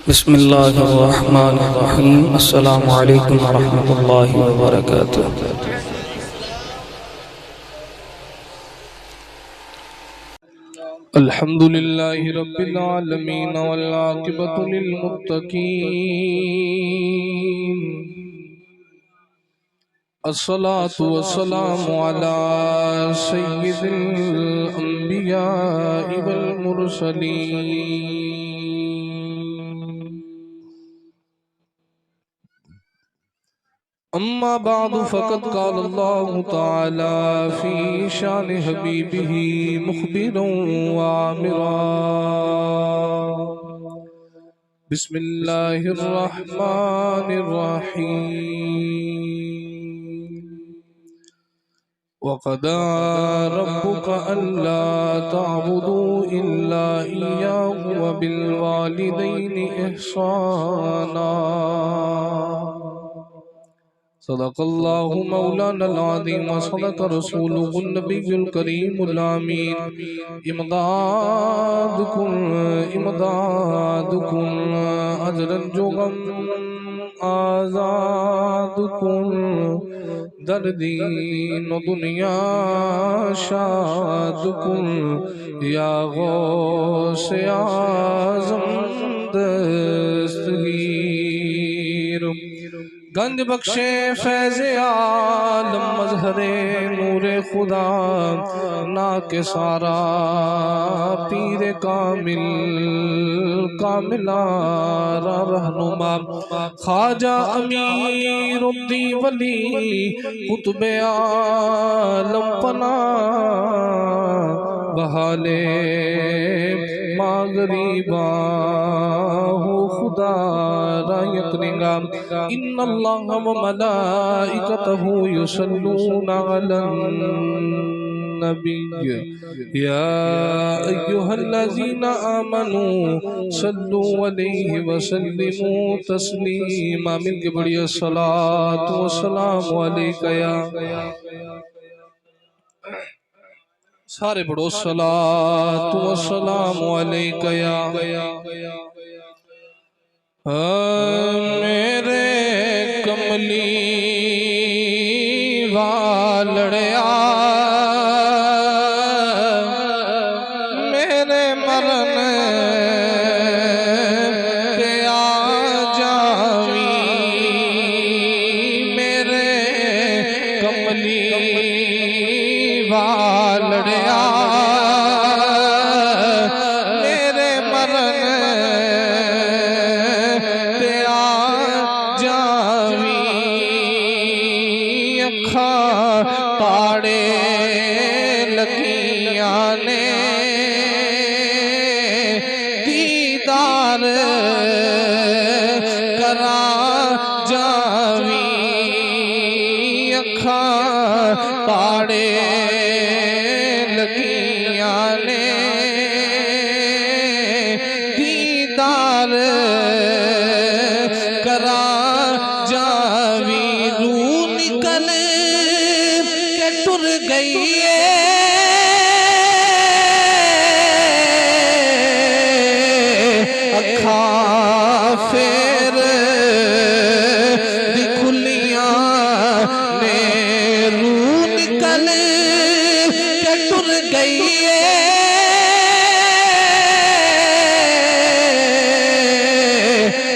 बिस्मिल्लाहिर्रहमानिर्रहीम। अस्सलामु अलैकुम वरहमतुल्लाहि वबरकातुहू। अल्हम्दुलिल्लाहि रब्बिल आलमीन वल आक़िबतु लिल मुत्तक़ीन। अस्सलातु वस्सलामु अला सय्यिदिल अंबियाइ वल मुरसलीन। अम्मा बादु फ़क़द क़ाल अल्लाहु तआला फ़ी शान हबीबिही मुख़बिरन व आमिरा। बिस्मिल्लाहिर रहमानिर रहीम। वक़दा रब्बुका अल्ला तअबुदू इल्ला इय्याहु व बिल वालिदैनि इहसाना। सदक़ल्लाहु मौलानल अज़ीम व सदक़ रसूलुहुन नबियुल करीमुल आमीन। इमदादुकुम अजरन जो गम आज़ादुकुम दर्दीन दुनिया शादुकुम या गौसे आज़म दस्तगीर। गंज बख्शे फैज़े आलम मज़हरे नूरे खुदा ना के सारा पीरे कामिल कामिलारा रहनुमा ख्वाजा अमीरुद्दीन वली कुतुबे आलम पना बहाले मागरीबा हो खुदा रायकनिगा। इन्नल्लाह व मलाइकतहु युसल्लूना अलन नबी या अय्युहल्लज़ीना आमनू सल्लु अलैहि व सल्लिमू तस्लीमा। मिलके बढ़िया सलातु व सलामु अलैका या सारे बड़ो सलातु व सलामु अलैका या मेरे कमली वालड़िया मेरे मरन पे आ जावी। मेरे कमली वालड़िया मेरे मरन ताड़े लगिया ने दीदार करा जावी। अखा ताड़े लगिया ने दीदार करा जावी। रू निकल टुर गई अखा फेर दिखुलियां ने रू निकल के टुर गई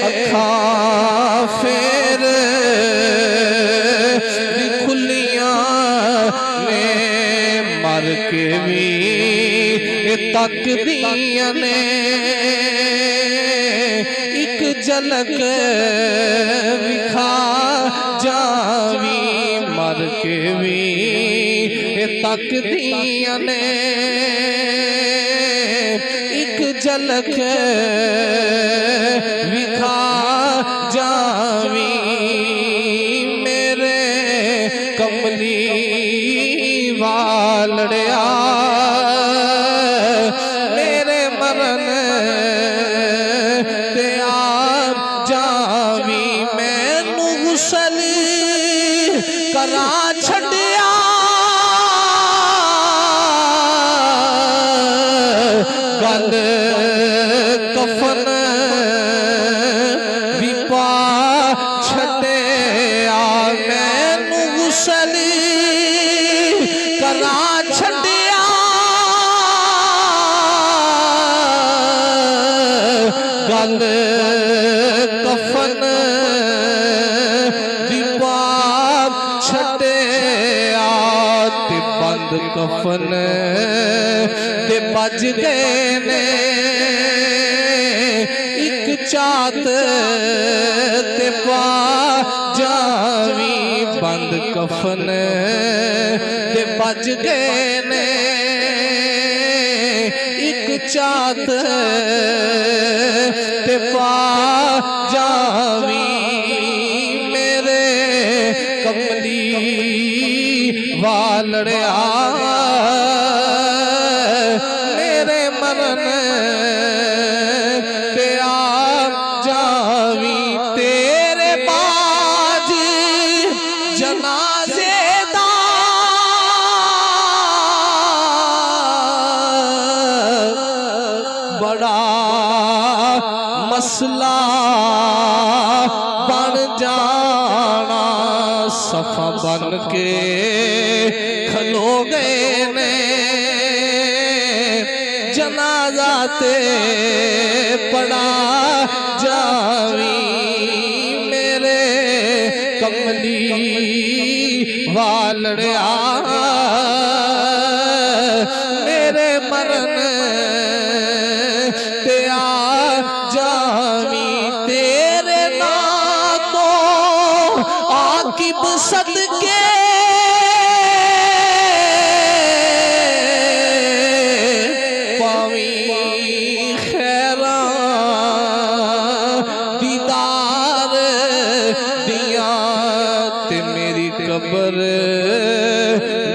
अखा फेर मर के भी तक दिया ने एक झलक विखा जावी। मर के भी तक दिया ने एक झलक विखा जावी। मेरे कमली वालड़िया मेरे मरन ते आ जावी। मैनू गुसल करा छड़िया गल कफन बंद कफन दीपा छटे आते बंद कफन ते बज गए ने एक चात ते पा जावी बंद कफन ते बज गए ने एक चात ते पा जावी मेरे कमली वालड़िया मेरे मरन ते आ जावी तेरे बाज जनाजे दा बड़ा मसला बन जाना सफा बन के खलो गए ने जनाजा ते पड़ा जावी मेरे कमली वालड़िया मेरे मरन ते आ जावी तेरे ना तो आकिब सदके पावी खैरा दीदार दिया ते मेरी कब्र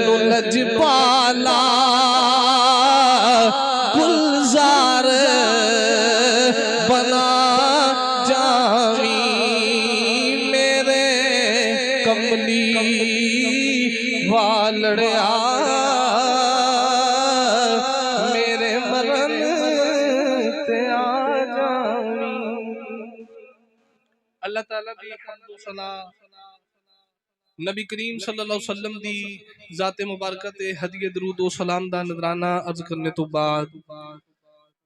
नु लजपाला गुलजार बना जावी मेरे कमली वालड़िया मेरे मरन ते आ जावी। अल्लाह ताला दी हम्द सना नबी करीम सल्लल्लाहु अलैहि वसल्लम दी ज़ाते मुबारक ते हदिये दरूद व सलाम दा नजराना अर्ज करने तो बाद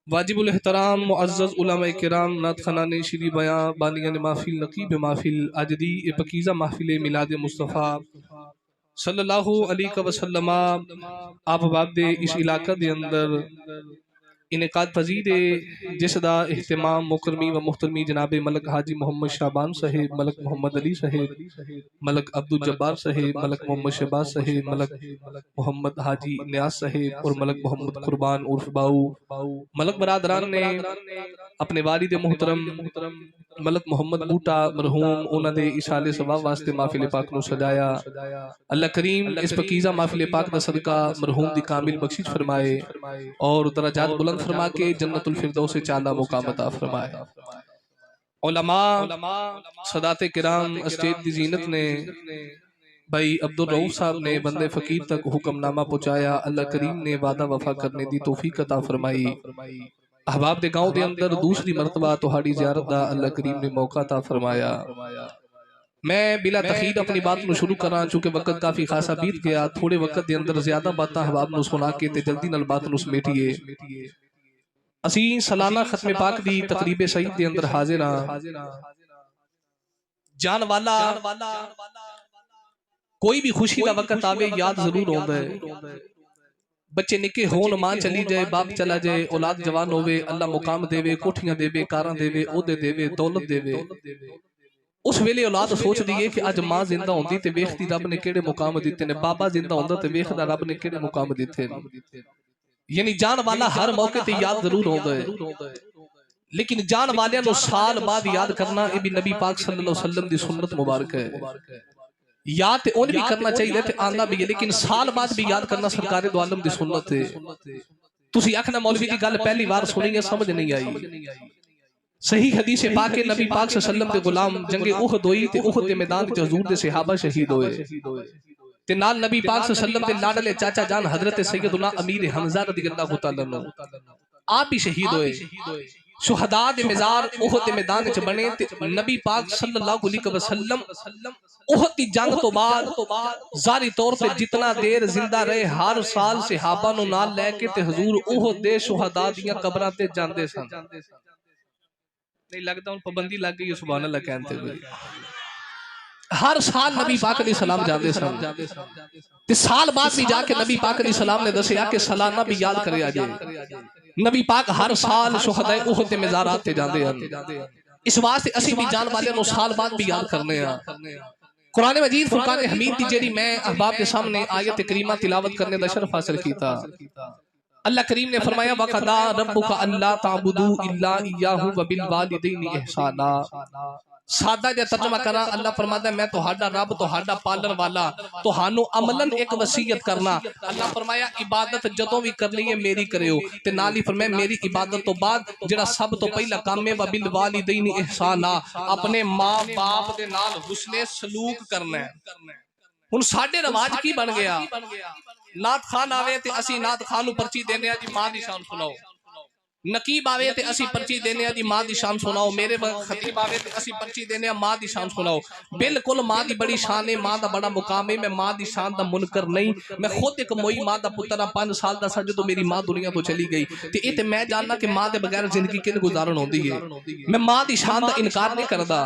वाजिबुल एहतराम मुअज़्ज़ज़ उलमा किराम नात खनाने श्री बयां बानियान महफिल नकीब महफिल अजदी ए पकीज़ा महफिल मिलाद मुस्तफ़ा सल्लल्लाहु अलैहि वसल्लम आप बाब दे इस इलाका दे अंदर इनेकाद पजीर जिसदा एहतमाम मुकरमी व मुहतरमी जनाब मलक हाजी मोहम्मद शाबान साहेब मलक मोहम्मद अली साहेब मलक अब्दुल जब्बार साहेब मलक मोहम्मद शहबाज साहेब मलक मोहम्मद हाजी न्याज साहेब और मलक मोहम्मद कुर्बान उर्फ बाऊ मलक बरादरान ने अपने वालिद मोहतरम मलक मोहम्मद बूटा मरहूम उन्होंने इशाले सवाब वास्ते महफिल पाक नु सजाया। अल्लाह करीम इस पकीज़ा महफिल पाक दा सदका मरहूम दी कामिल बख्शिश फरमाए और दरजात बुलंद फरमा के जन्नतुल फिरदौस से आला मुकाम अता फरमाए। उलमा सदाते किराम स्टेज दी जीनत ने भाई अब्दुल रऊफ साहब ने बंदे फकीर तक हुक्मनामा पहुंचाया। अल्लाह करीम ने वादा वफा करने दी तौफीक अता फरमाई। अहबाब दे गांव दे अंदर दूसरी मरतबा तुहाड़ी ज़ियारत दा अल्लाह करीम ने मौका अता फरमाया। मैं बिला तखीर अपनी बात को शुरू करा चूंकि वक्त काफी खासा बीत गया। थोड़े वक्त के अंदर ज्यादा बातें अहबाब को सुना के ते जल्दी नाल बात को समेटिए। असी सालाना खत्मे पाक दी तकरीब सईद दे अंदर हाजिर हां। जान वाला कोई भी खुशी का वक्त आवे याद जरूर होता है। बच्चे निके होन मां चली जाए बाप चला जाए औलाद जवान होवे अल्लाह मुकाम देवे कोठियां देवे कारां देवे ओहदे देवे दौलत देवे। उस वेले औलाद सोच दी है कि अज मां जिंदा होंदी ते वेखदी रब ने केड़े मुकाम दिते ने बाबा जिंदा होंदा ते वेखदा रब ने केड़े मुकाम दिते। यानी जान वाला हर मौके ते याद जरूर होंदा है लेकिन जान वालियां नु साल बाद याद करना ये भी नबी पाक सल्लल्लाहु अलैहि वसल्लम दी सुन्नत मुबारक है। याद ते उन भी करना चाहिए ते आंदा भी है लेकिन साल बाद भी याद करना सरकार दो आलम दी सुन्नत है। तुसी आखना मौलवी दी गल पहली बार सुनी है समझ नहीं आई। सही हदीस पाक के नबी पाक सल्लल्लाहु अलैहि वसल्लम दे गुलाम जंगे उहद होई ते उहद दे मैदान विच हुजूर दे सहाबा शहीद होए ते नाल नबी पाक सल्लल्लाहु अलैहि वसल्लम दे लाडले चाचा जान हजरत सैयदुना अमीर हमजा रज़ियल्लाहु तआला अन्हु आप भी शहीद होए। शुहदा दे मज़ार उहद दे मैदान विच बने ते नबी पाक सल्लल्लाहु अलैहि वसल्लम उहद दी जंग तो बाद जारी तौर पे जितना देर जिंदा रहे हर साल सहाबा नु नाल लेके ते हुजूर उहद दे शुहदा दियां कब्रां ते जांदे सन। नहीं लगता हूं पाबंदी लग गई सुभान अल्लाह कहते हुए। हर साल नबी पाक अलैहि सलाम जाते सन ते साल बाद भी जाके नबी पाक अलैहि सलाम ने दसिया कि सालाना भी याद करे अजे नबी पाक हर साल शुहदाए उहद ते मज़ारात ते जाते हैं। इस वास्ते असी भी जान वाले नु साल बाद भी याद करने हैं। कुरान मजीद फुरकान हमीद की जेडी मैं अहबाब के सामने आयत करीमा तिलावत करने दा शरफ हासिल कीता। अल्लाह करीम ने फरमाया वक़दा रब्बुका अल्ला ताबुदू इल्ला इय्याहु व बिल वालिदैनि इहसाना। सादा जे तर्जमा करा अल्लाह फरमाता है मैं तुहाडा रब तुहाडा पालन वाला तुहानू अमलन एक वसीयत करना। अल्लाह फरमाया इबादत जदों भी करनी है मेरी करियो ते नाल ही फरमाया मेरी इबादत तो बाद जेड़ा सब तो पहला काम है व बिल वालिदैनि इहसाना अपने मां बाप दे नाल हुस्ने सलूक करना है। हुन साडे रिवाज की बन गया नात खान आवे ते असी नात खान नू पर्ची देने आ जी मां दी शान सुनाओ। नकीब आवे ते असी पर्ची देने आ जी मां दी शान सुनाओ। मेरे खतीब आवे ते असी पर्ची देने आ मां दी शान सुनाओ। बिल्कुल मां दी बड़ी शान है मां दा बड़ा मुकाम है। मैं मां दी शान दा मुनकर नहीं। मैं खुद एक मोई मां दा पुत्र 5 साल दा सा जदों मेरी मां दुनिया तो चली गई ते इह ते मैं जानना कि मां दे बगैर जिंदगी किन गुजारन होंदी है। मैं मां दी शान दा इनकार नहीं करदा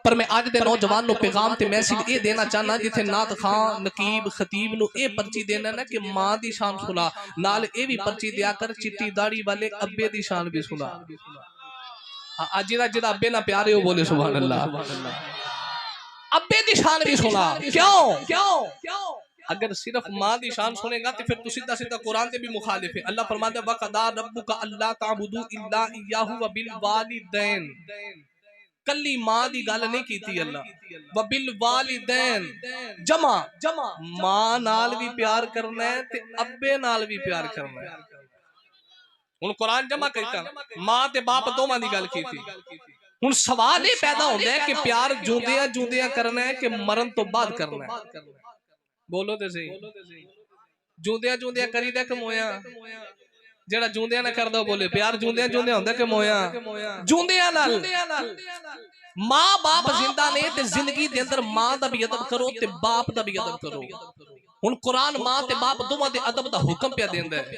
पर मैं अज दे नौजवान नु पैगाम ते मैसेज ये देना चाहना जिथे नात खां नकीब खतीब नु ये पर्ची देना ना कि मां दी शान सुना नाल ये भी पर्ची दिया कर चिट्टी दाढ़ी वाले अब्बे दी शान भी सुना। आज जिदा अब्बे ना प्यारे हो बोले सुभान अल्लाह। अब्बे दी शान भी सुना क्यों अगर सिर्फ मां दी शान सुनेगा तो फिर तू सीधा सीधा कुरान के भी मुखालिफ है। अल्लाह फरमाता है वक़दा रब्बुका अल्ला ताबुदू इल्ला इय्याहु व बिल वालिदैन कली मां दी गल नहीं कीती अल्लाह व बिल वालिदैन जमा मां नाल भी प्यार करना है ते अब्बे नाल भी प्यार करना है। हुन कुरान जमा करता मां ते बाप दोवां दी गल कीती। हुन सवाल ये पैदा होंदा है कि प्यार जूंदियां जूंदियां करना है कि मरण तो बाद करना है। बोलो ते सही जूंदियां जूंदियां करीदा कि मोया जेड़ा जूंदियां ना करदा बोले प्यार जूंदियां जूंदियां होंदा कि मोया जूंदियां नाल। मां बाप जिंदा ने ते जिंदगी दे अंदर मां दा भी अदब करो ते बाप दा भी अदब करो। हुन कुरान मां ते बाप दोवां दे अदब दा हुक्म पिया देंदा है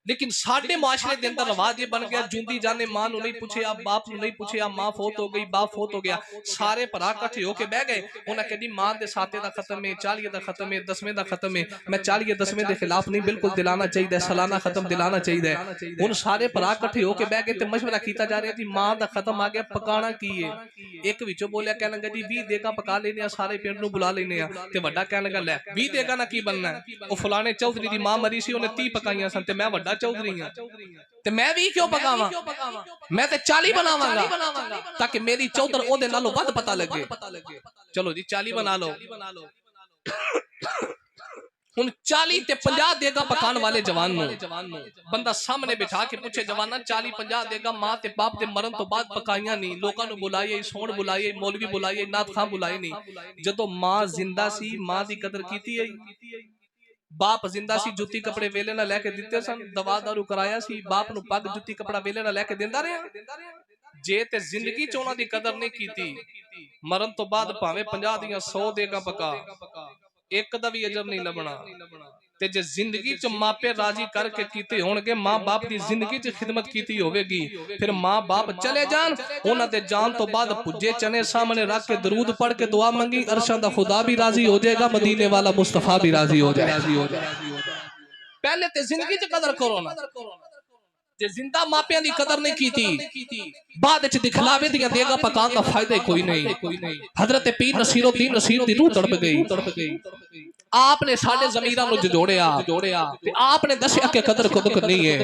लेकिन साडे मुआशरे के अंदर रवाज ये बन गया जूंदी जाने मां नू नहीं पूछया बाप नू नहीं पूछया मां फोत हो गई बाप फोत हो गया सारे भरा इकट्ठे होके बह गए। उन्हें कहनी मां दे साते दा खत्म है 40 दा खत्म है 10वें दा खत्म है। मैं 40 10वें दे खिलाफ नहीं बिल्कुल दिलाना चाहिए सालाना खत्म दिलाना चाहिए। हुन सारे भरा इकट्ठे होके बह गए ते मशवरा कीता जा रहा जी मां दा खत्म आ गया पकाना की है। एक विचों बोलिया कह लगा जी 20 देगा पका लेने सारे पिंड नू बुला लेने ते वड्डा कह लगा लै 20 देगा ना की बनना है ओ फलाने चौधरी दी मां मरी सी उन्हें 30 पकाइयां सन ते मैं वड्डा चौधरी हां ते मैं भी क्यों पकावा मैं ते 40 बनावांगा ताकि मेरी चौधर ओदे नालों वध पता लगे। चलो जी 40 बना लो। हुन 40 ते 50 देगा पकान वाले जवान नु बंदा सामने बिठा के पूछे जवाना 40 50 देगा मां ते बाप दे मरण तो बाद पकाइयां नहीं लोकां नु बुलाए सोण बुलाए मौलवी बुलाए नात खां बुलाए नहीं। जदों मां जिंदा सी मां दी कदर कीती है बाप जिंदा सी जुत्ती कपड़े वेले ना लेके दिते सन दवा दारू कराया सी बाप नु पग जुत्ती कपड़ा वेले ना लेके देंदा रहा। जे ते जिंदगी च उन्हां दी कदर नहीं कीती मरण तो बाद भावें 50 दियां 100 देगा पका एक दा भी अजर नहीं लबना। ते जे जिंदगी च मापे राजी करके कीते होणगे मां बाप दी जिंदगी च खिदमत कीती होवेगी फिर मां बाप चले जान उन्हां दे जान तो बाद पुजे चने सामने रख के दरूद पढ़ के दुआ मंगी अरशां दा खुदा भी राजी हो जाएगा मदीने वाला मुस्तफा भी राजी हो जाएगा। पहले ते जिंदगी च कदर करो ना जे जिंदा मापियां दी कदर नहीं कीती बाद च दिखलावे दियां देगा पकान दा फायदा कोई नहीं। हजरत पीर नसीरुद्दीन नसीर दी रूह तड़प गई। आपने साडे ज़मीरां नु जोड़िया ते आपने दसिया के कदर खुद करनी है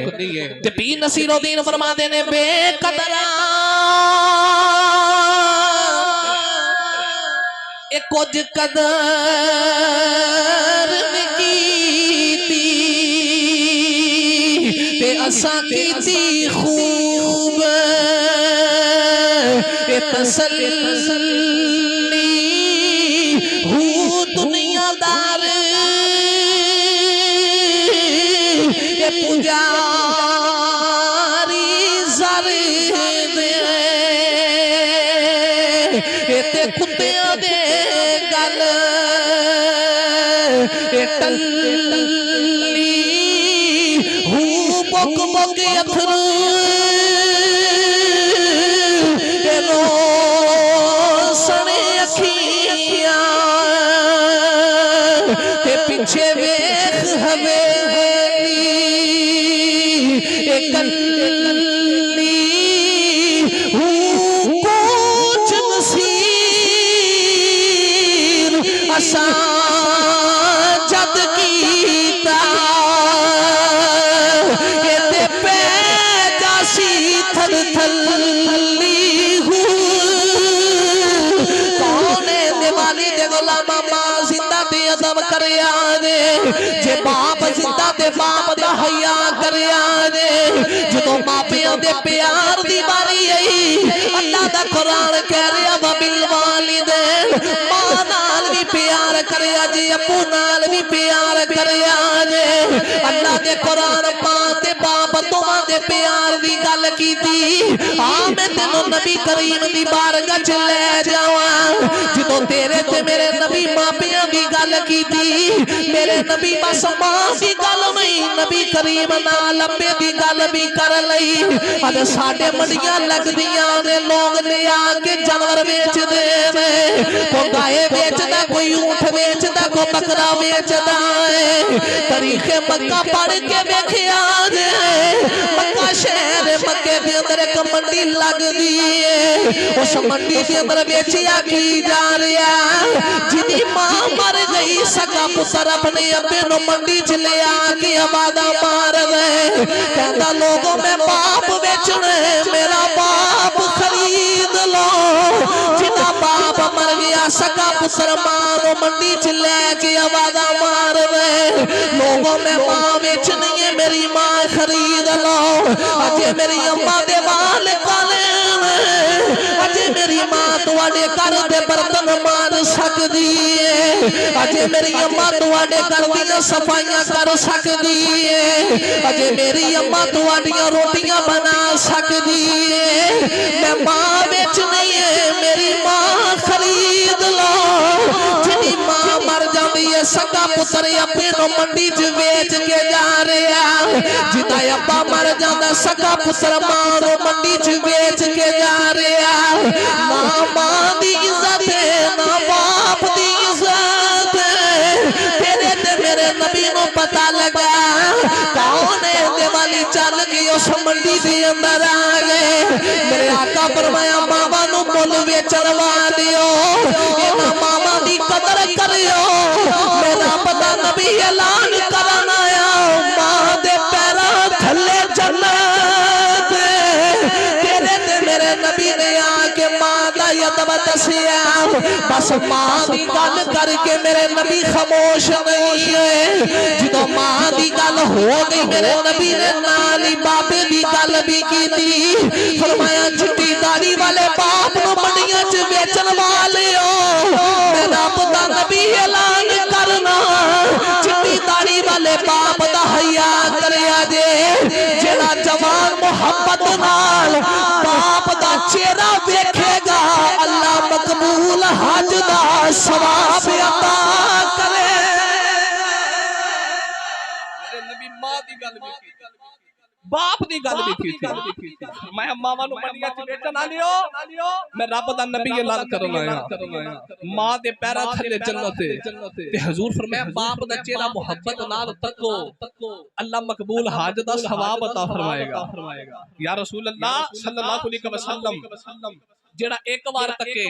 ते पीर नसीरुद्दीन फरमाते ने बेकदरा ए कुछ कदर असा कीती खूब तसल्ली हूँ दुनियादार पुजारी सर दे कुत्तियां दे गल बक बक अथरू सने अखियां ते पीछे वेख हवेली कल्ली पूछ नसीर असा जद कीता ये पे जासी थल थल्ली अदब करया दे जे बाप जिंदा ते बाप दा हया करया दे जदों मापियां दे प्यार दी बारी आई अल्लाह दा कुरान कह रहा वा बिल वालिदैन मां नाल भी प्यार करया जे अप्पू नाल भी प्यार करया जे अल्लाह दे कुरान मां ते बाप दोवां दे प्यार दी गल कीती आ मैं तेनू नबी करीम दी बारगाह च ले जावां जदों तेरे ते मेरे नबी मापियां दी गल कीती मेरे नबी बस मां दी गल नहीं नबी करीम नाल अब्बे दी गल भी कर लई अद साडे मंडियां लगदियां ने लोग ले आके जानवर बेचदे ने कोई गाय बेचदा कोई ऊंट बेचदा कोई बकरा बेचदा है तरीके मक्का पढ़ के देखिया जे मक्का शहर मक्के दे अंदर एक मंडी लगदी है उस मंडी दे अंदर बेचिया की जा रहा जिदी मां मर गई सगा पुत्र अपने अब्बे नु मंडी च ले आके आवाज़ा मार गए कहता लोगों में बाप बेचने मेरा बाप खरीद लो जिना बाप मर गया सगा पुत्र मां नु मंडी च लेके आवाज़ा मार गए लोगों में मां बेचनी है मेरी मां खरीद लो अजे मेरी अम्मा दे वाल काले अजे मेरी मां तुहाडे घर दे बर्तन मान सकदी है अजे मेरी अम्मा तुहाडे घर दी सफाइयां कर सकदी है अजे मेरी अम्मा तुहाडियां रोटियां बना सकदी है मैं मां बेचनी है मेरी मां खरीद लो जिदी मां मर जांदी है सगा पुत्र अब्बे नु मंडी च बेच के जा रहा जिदा अब्बा मर जांदा सगा पुत्र मां नु मंडी च बेच के जा रहा ना मां दी इज्जत है ना बाप दी इज्जत तेरे ते मेरे नबी नु पता लगा कौन है दिवाली चल गई उस मंडी दे अंदर आ गए मेरे आका फरमाया मामा नु मुल बेचण वालियो इना मामा दी कदर करियो मेरा पता नबी ऐलान करन आया मां दे पैरां थल्ले जन्नत तेरे ते मेरे नबी ने आके मां दा अदब दसिया बस मां दी गल करके मेरे नबी खामोश नहीं है जदों मां दी गल हो गई मेरे नबी ने नाल ही बाबे दी गल भी कीती फरमाया चिट्टी दाढ़ी वाले बाप नु मंडियां च बेचण वालियो मेरा पता नबी ऐलान करना चिट्टी दाढ़ी वाले बाप दा हया करया जे जेड़ा जवान मोहब्बत नाल बाप दा चेहरा वेखेगा अल्लाह मकबूल हज दा सवाब अता करे मेरे नबी मां दी गल भी की बाप दी गल भी की मैं मावा नु मंडियां च बेचण आलियो मैं रब दा नबी ऐलान करन आया मां दे पैरां थल्ले जन्नत ते हुजूर फरमाया बाप दा चेहरा मोहब्बत नाल तको अल्लाह मकबूल हज दा सवाब अता फरमाएगा या रसूल अल्लाह सल्लल्लाहु अलैहि वसल्लम जेड़ा एक बार तके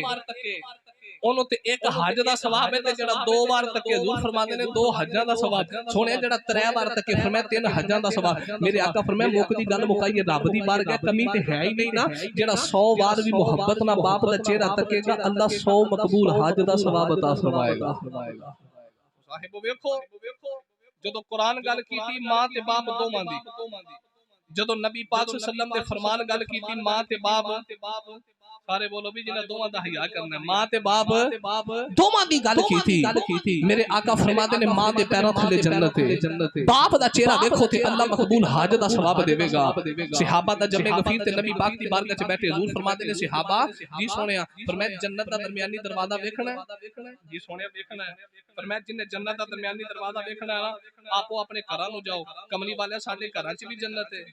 ओनु ते एक हज दा सवाब है ते जेड़ा दो बार तके हुजूर फरमांदे ने दो हज्जां दा सवाब सोने जेड़ा 3 बार तके फरमाया 3 हज्जां दा सवाब मेरे आका फरमाया मुकदी गल मुकाई रब दी बारगाह कमी ते है ही नहीं ना जेड़ा 100 बार भी मोहब्बत ना बाप दा चेहरा तकेगा अल्लाह 100 मकबूल हज दा सवाब अता फरमाएगा साहिब देखो जदों कुरान गल कीती मां ते बाप दोवां दी जदों नबी पाक सल्लल्लाहु अलैहि वसल्लम दे फरमान गल कीती मां ते बाप सारे बोलो भी जिन्हें दोवां दा हया करना मां ते बाप दोवां दी गल कीती मेरे आका फरमाते ने मां दे पैरों थले जन्नत है बाप दा चेहरा देखो ते अल्लाह मकबूल हज दा सवाब देवेगा सहाबा दा जमे गफीर ते नबी पाक दी बारगाह च बैठे हुजूर फरमाते ने सहाबा जी सोनिया फरमाया जन्नत दा दरमियानी दरवाजा देखना है जी सोनिया देखना है फरमाया जिन्ने जन्नत दा दरमियानी दरवाजा देखना है ना आपो अपने घरां नु जाओ कमली वाले साडे घरां च भी जन्नत है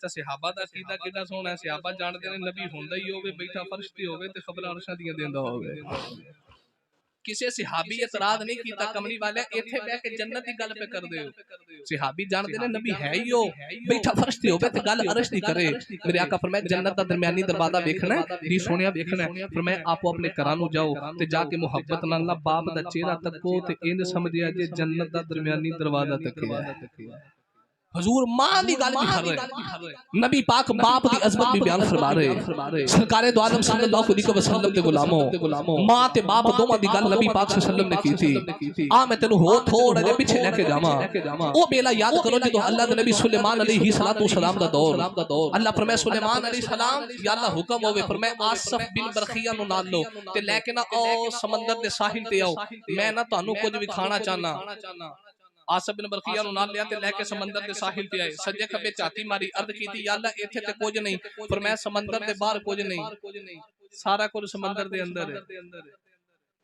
अच्छा सहाबा दा कीदा किदा सोहना है। सहाबा जानते ने नबी हुंदा ही होवे, बैठा फर्श ते होवे ते खबरां अरशां दियां देंदा होवे। किसी सहाबी एतराज नहीं किया, कमली वाले इथे बह के जन्नत की गल पे कर दे हो। सहाबी जानते ने नबी है ही हो, बैठा फर्श ते होवे ते गल अरश दी करे। मेरे आका फरमाया जन्नत दा दरमियानी दरवाजा देखना है, दी सोनिया देखना है। फरमाया आपो अपने घरां नु जाओ ते जाके मुहब्बत नाल अल्लाह बाप दा चेहरा तको ते इंज समझिया जे जन्नत दा दरमियानी दरवाजा तकिया। हजूर मां दी गल भी कर रहे, नबी पाक बाप दी अजमत भी बयान फरमा रहे। सरकारे दो आलम सल्लल्लाहु अलैहि वसल्लम दे गुलामों मां ते बाप दोवां दी गल नबी पाक सल्लल्लाहु अलैहि वसल्लम ने की थी। आ मैं तेनु हो थोड़ा जे पीछे लेके जावां। ओ बेला याद करो जदों अल्लाह दे नबी सुलेमान अलैहि सलातु सलाम दा दौर। अल्लाह फरमाया सुलेमान अलैहि सलाम या अल्लाह हुक्म होवे, फरमाया आसफ बिन बरखिया नु नाल लो ते लेके ना ओ समंदर दे साहिल ते आओ, मैं ना तानू कुछ भी खाना चाहना। आसफ बिन बरखिया नु नाल लिया ते लेके समंदर दे साहिल ते आए। सज्जे खब्बे झाती मारी, अर्ज कीती या अल्लाह इथे ते कुछ नहीं, फरमाया समंदर दे बाहर कुछ नहीं, सारा कुछ समंदर दे अंदर है।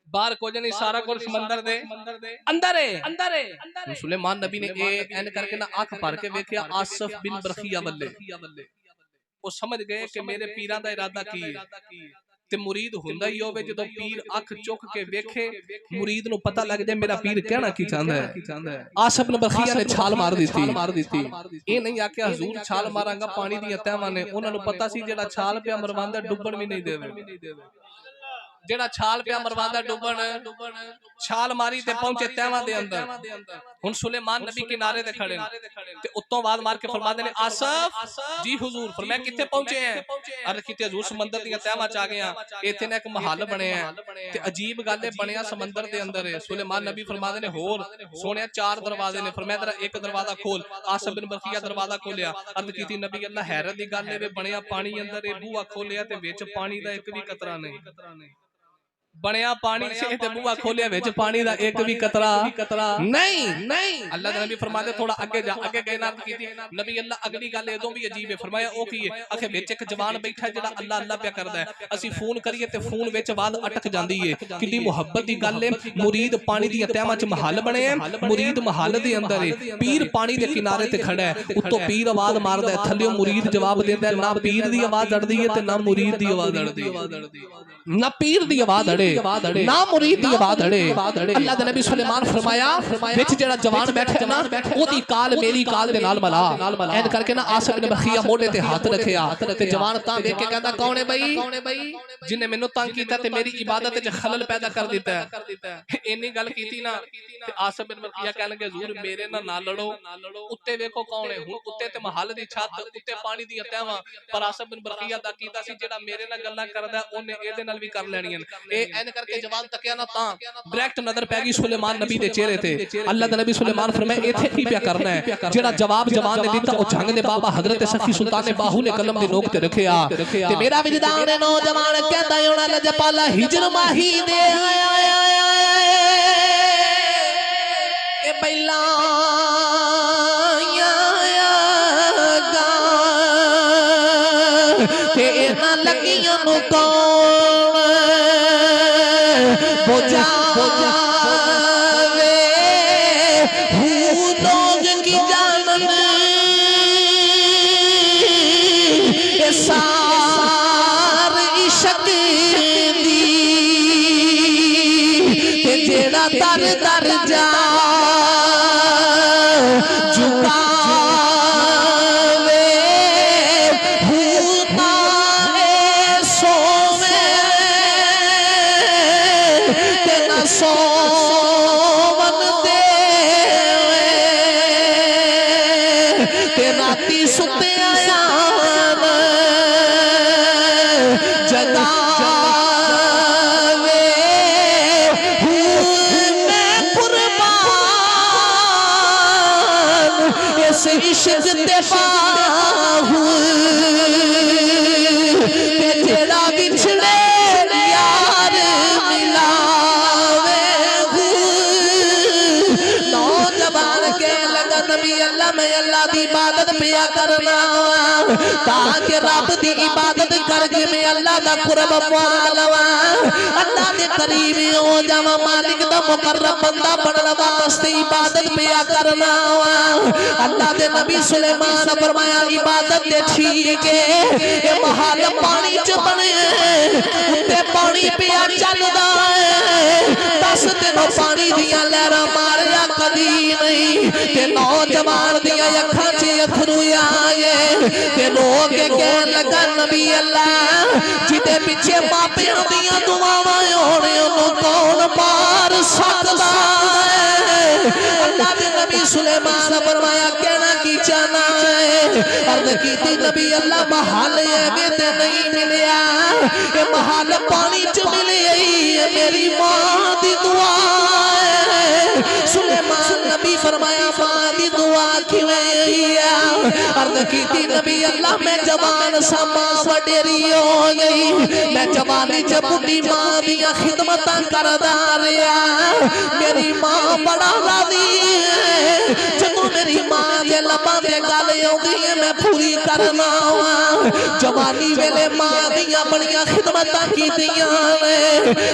बाहर कुछ नहीं, सारा कुछ समंदर दे अंदर है। सुलेमान नबी ने ए एन करके ना आंख भर के वेख्या आसफ बिन बरखिया वल्ले। वो समझ गए कि मेरे पीरां दा इरादा की है। ते मुरीद हुंदा ही होवे जदों पीर अख चुक के वेखे, मुरीद नु पता लग जाए मेरा पीर कहना की चाहंदा है। आसफ बिन बरखिया ने छाल मार दी। ए नहीं आख्या हुजूर छाल मारांगा पानी दी तहवां ने, उन्हां नु पता सी जेड़ा छाल पे मरवांदा डुबण भी नहीं देवे। जेड़ा छाल पे मरवांदा डुबण, छाल मारी ते पहुंचे तहवां दे अंदर। हुन सुलेमान नबी किनारे ते खड़े ते उत्तों आवाज मार के फरमांदे ने आसफ जी हुजूर। फरमाया किथे पहुंचे हैं? अर्ज कीती हुजूर समंदर दी तहवां च आ गए हां, इथे ना एक महल बने हैं ते अजीब गल है बनया समंदर दे अंदर है। सुलेमान नबी फरमांदे ने होर सोनिया 4 दरवाजे ने। फरमाया जरा एक दरवाजा खोल। आसफ बिन बरखिया दरवाजा खोलिया। अर्ज कीती नबी अल्लाह हैरत दी गल है बनया पानी अंदर है, बूहा खोलिया ते विच पानी दा एक भी कतरा नहीं। बनया पानी से ते बुआ खोलिया विच पानी दा एक भी कतरा नहीं। अल्लाह दे नबी फरमाते थोड़ा आगे जा, आगे गए ना कीती नबी अल्लाह अगली गल एदों भी अजीब है। फरमाया ओ की है? आखे विच एक जवान बैठा जेड़ा अल्लाह अल्लाह पे करदा है, असि फोन करिए ते फोन विच आवाज अटक जांदी है। कितनी मुहब्बत दी गल है। मुरीद पानी दी तहवां च महल बने हैं, मुरीद महल दे अंदर है, पीर पानी दे किनारे ते खड़ा है। उत्तों पीर आवाज मारदा है, थल्लेओ मुरीद जवाब देंदा है। ना पीर दी आवाज अड़दी है ते ना मुरीद दी आवाज अड़दी है। ना पीर दी आवाज अड़े ना मुरीद दी आवाज अड़े। अल्लाह दे नबी सुलेमान फरमाया विच जेड़ा जवान बैठा ना ओदी काल मेरी काल दे नाल मला। ऐन करके ना आसफ बिन बरखिया मोढे ते हाथ रखिया ते जवान तां देख के कहंदा कौन है बई जिन्ने मेनू तंग कीता ते मेरी इबादत विच खलल पैदा कर दिता है। इन्नी गल कीती ना ते आसफ बिन बरखिया कहन लगे हुजूर मेरे ना लड़ो, उत्ते देखो कौन है। हुण उत्ते ते महल दी छत, उत्ते पानी दी तहवां, पर आसफ बिन बरखिया दा कीता सी जेड़ा मेरे नाल गल्लां करदा ओने एदे नाल भी कर लेणियां। ए ऐन करके जवान तकिया ना तां डायरेक्ट नजर पै गई सुलेमान नबी दे चेहरे ते। अल्लाह दे नबी सुलेमान फरमाया इथे की क्या करना है? जेड़ा जवाब जवान ने दिता ओ जंग दे बाबा हजरत सखी सुल्तान ने बाहू ने कलम दी नोक ते रखिया ते मेरा विजदान नौजवान कहंदा होना लजपाला हिजर माही दे आया ए बैला ते इना लगियां नु कौन बुझावे हूँ लोग की जानन सार इश्क दी ते जेड़ा दर दर जा झुका सोवन दे राती सुते आया जगावे मैं कुर्बान इस इश्क ते पाहू जेड़ा बिछड़े यार मिला नबी अल्लाह मैं अल्लाह की इबादत पिया करना ताकि रब दी इबादत करके मैं अल्लाह दा कुर्ब पा लवा, अल्लाह दे करीब हो जावा, मालिक दा मुकर्रम बंदा बनने वास्ते इबादत पिया करना। अल्लाह दे नबी सुलेमान फरमाया इबादत ते ठीक है, ये महल पानी च बने उत्ते पानी पिया चलदा है, 10 दिन पानी दिया लहरां मारिया कदी नहीं, ते नौजवान दिया अखां च अथरू आए, ते लोग कहन लगा नबी अल्लाह जिदे पिछे मापियां दियां दुआवां होने ओनू कौन मार सकदा है। अल्लाह दे नबी सुलेमान फरमाया कहना की चाहना है, अर्ज कीती नबी अल्लाह महल एवे ते नहीं मिलिया, ये महल पानी च मिली है, मेरी मां दी दुआ है। सुलेमान नबी फरमाया मां दी दुआ किवें है, अर्ज कीती नबी अल्लाह मैं जवान सा मां वडेरी हो गई, मैं जवानी च बुढ़ी मां दियां खिदमतां करदा रहा, मेरी मां बड़ा राजी है, जदों मेरी मां दे लबां ते गल आउंदी है मैं पूरी करना वा। जवानी वेले मां दियां बड़ियां खिदमतां कीतियां ने,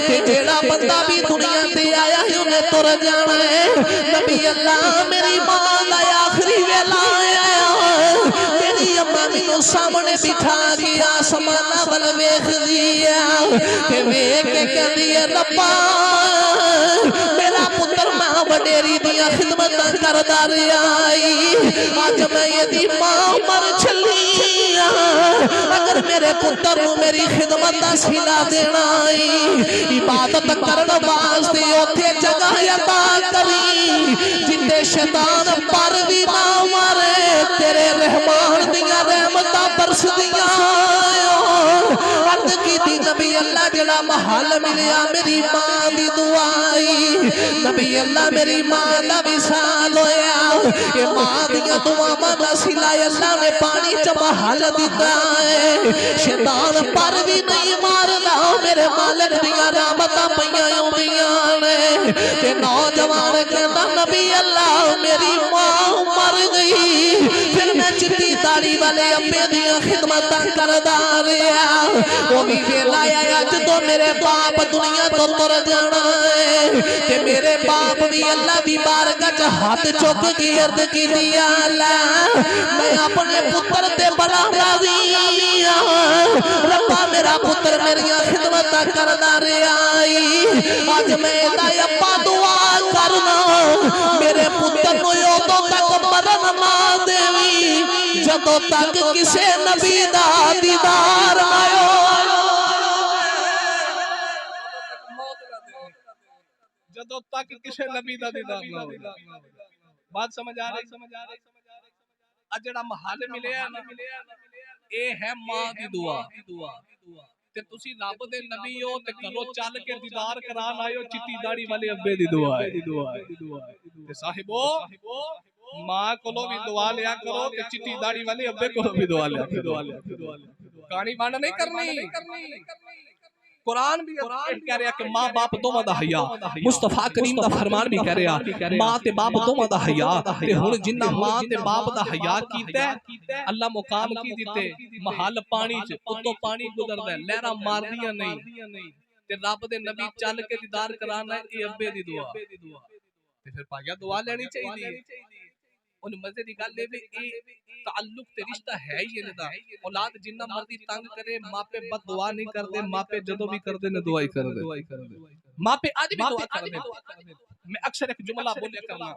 ते जेड़ा बंदा भी दुनिया ते आया है उन्हें तुर जाना है। नबी अल्लाह मेरी मां दा आखिरी वेला आया, मेरी अम्मा मैनू सामने बिठा के आसमाना वल वेखदी है, ते वेख के कहदी है रब्बा मेरा पुत्र मां वडेरी दियां खिदमतां करदा रहा, अज मैं यदि मां मर चली, अगर मेरे पुत्र नू मेरी खिदमत दा सिला देना, इबादत करने वास्ते उथे जगह अता करी जिथे शैतान पर भी ना मारे, तेरे रहमान दियां रहमतां बरसदियां। अर्ज कीती नबी अल्लाह जेड़ा महल मिलिया मेरी मां दी दुआ आई, नबी अल्लाह मेरी मां दा विसाल होया, ये मां दियां दुआवां दा सिला अल्लाह ने पानी च महल दिता है, शैतान पर भी नहीं मारदा, मेरे मालिक दियां रहमतां पईयां होंदियां ने। ते नौजवान कहंदा नबी अल्लाह मेरी मां मर गई, फिर मैं चिट्टी दाढ़ी वाले अब्बे दियां खिदमतां करदा रहा, वो भी वेला आया जदों मेरे बाप दुनिया तो तुर जाना है, ते मेरे बाप भी अल्लाह दी बारगाह च हाथ चुक के अर्ज कीती अल्लाह मैं अपने पुत्र ते बड़ा राजी हां, रब्बा मेरा पुत्र मेरियां खिदमतां करदा रहा, अज मैं इहदा अब्बा दुआ करना मेरे पुत्र नू उदों तक मरन ना देवी जदों तक किसे नबी दा दीदार ना हो, जदों तक किसे नबी दा दीदार ना हो। बात समझ आ रही? अज जेड़ा महल मिलिया ना ए है मां दी दुआ, ते तुसी रब दे नबी हो ते घरों चल के दीदार करान आए हो, चिट्टी दाढ़ी वाले अब्बे दी दुआ है। ते साहिबो मां कोलों भी दुआ लिया करो ते चिट्टी दाढ़ी वाले अब्बे कोलों भी दुआ लिया करो। कहानी बांड नहीं करनी। कुरान भी कह रहा कि मां बाप दोवां दा हया, मुस्तफा करीम दा फरमान भी कह रहा मां ते बाप दोवां दा हया, ते हुण जिन्ना मां ते बाप दा हया कीता अल्लाह मुकाम की दिते, महल पानी च उत्तों पानी गुजरदा है, लहरां मारदियां नहीं, ते रब दे नबी चल के दीदार कराना ए अब्बे दी दुआ, ते फिर भाइया दुआ लेनी चाहिए। उन मजे दी गल है भी ए ताल्लुक ते रिश्ता है ही इनदा, औलाद जिन्ना मर्जी तंग करे मापे बद दुआ नहीं करदे, मापे जदों भी करदे ने दुआ ही करदे, मापे आज भी दुआ करदे। मैं अक्सर एक जुमला बोलिया करना,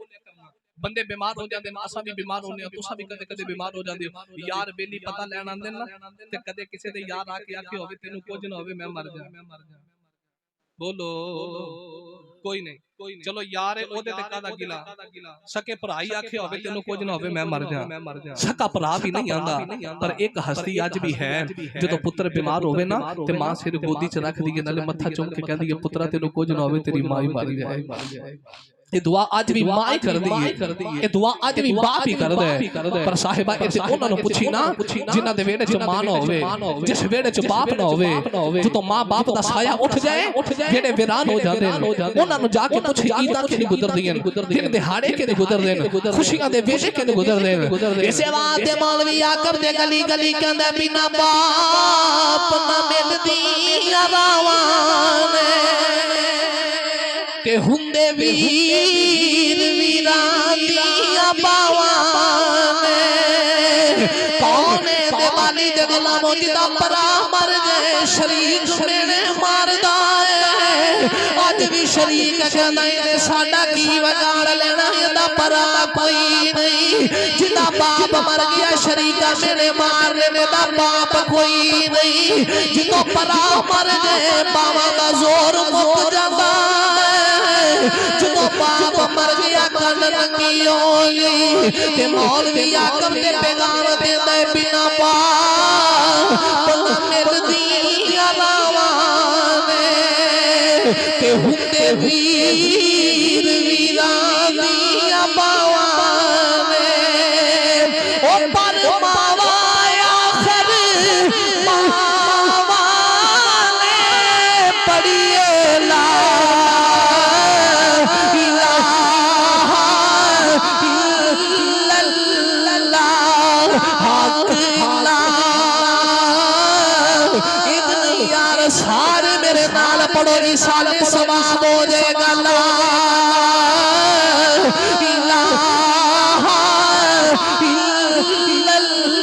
बंदे बीमार हो जाते हैं, असा भी बीमार होने हैं, तुसा भी कदे कदे बीमार हो जाते हो, यार बेली पता लैन आंदे ना ते कदे किसी दे यार आके आखे होवे तेनू कुछ ना होवे मैं मर जा, बोलो कोई नहीं, चलो यार ओदे ते कादा गिला, सके भराई आखे होवे तेनू कुछ ना होवे मैं मर जा, सका भरा भी नहीं आंदा, पर एक हस्ती अज भी है जदों पुत्र बीमार होवे ना ते मां सिर गोदी च रख दी, नाले मत्था चुम के कहंदी है पुत्रा तेनू कुछ ना होवे तेरी मां ही मर जाए। ये दुआ आज भी मां ही कर दी है, ये दुआ आज भी बाप ही कर दे। पर साहिबा इते उन्हां नु पुछी ना जिन्हां दे वेड़े च मां ना होवे, जिस वेड़े च बाप ना होवे, जो मां बाप दा साया उठ जाए जेड़े वीरान हो जांदे ने उन्हां नु जाके पुछी ईदा कि गुजरदियां दिन दिहाड़े के गुजरदे ने, खुशियां दे वेड़े के गुजरदे ने। इसे वास्ते मौलवी आकर दे गली गली कहंदा बिना बाप ना मिलदी रावां ते हुंदे वीर वीरां दियां बावां कौन दे वाली दे गुलामों जिदा परा मर गए शरीक मेरे मारदा है अज भी शरीक कहंदा ए साडा की वगाड़ लेना एदा परा कोई नहीं जिदा बाप मर गया शरीका मेरे मारने दा बाप कोई नहीं जिदों परा मर गए बावां दा जोर मुक जांदा जो बाप मर गया कल रंगी हो गई ते मौलवी आकम दे पैगाम देंदा बिना बाप ना मिलदी रावां ते हुंदे वीर वीरां दियां बावां ओ पर मावा आखिर मावा ने पड़िए ला सारे मेरे नाल पढ़ो जी साले सवाब हो जाएगा ला इलाहा इल्लल्लाह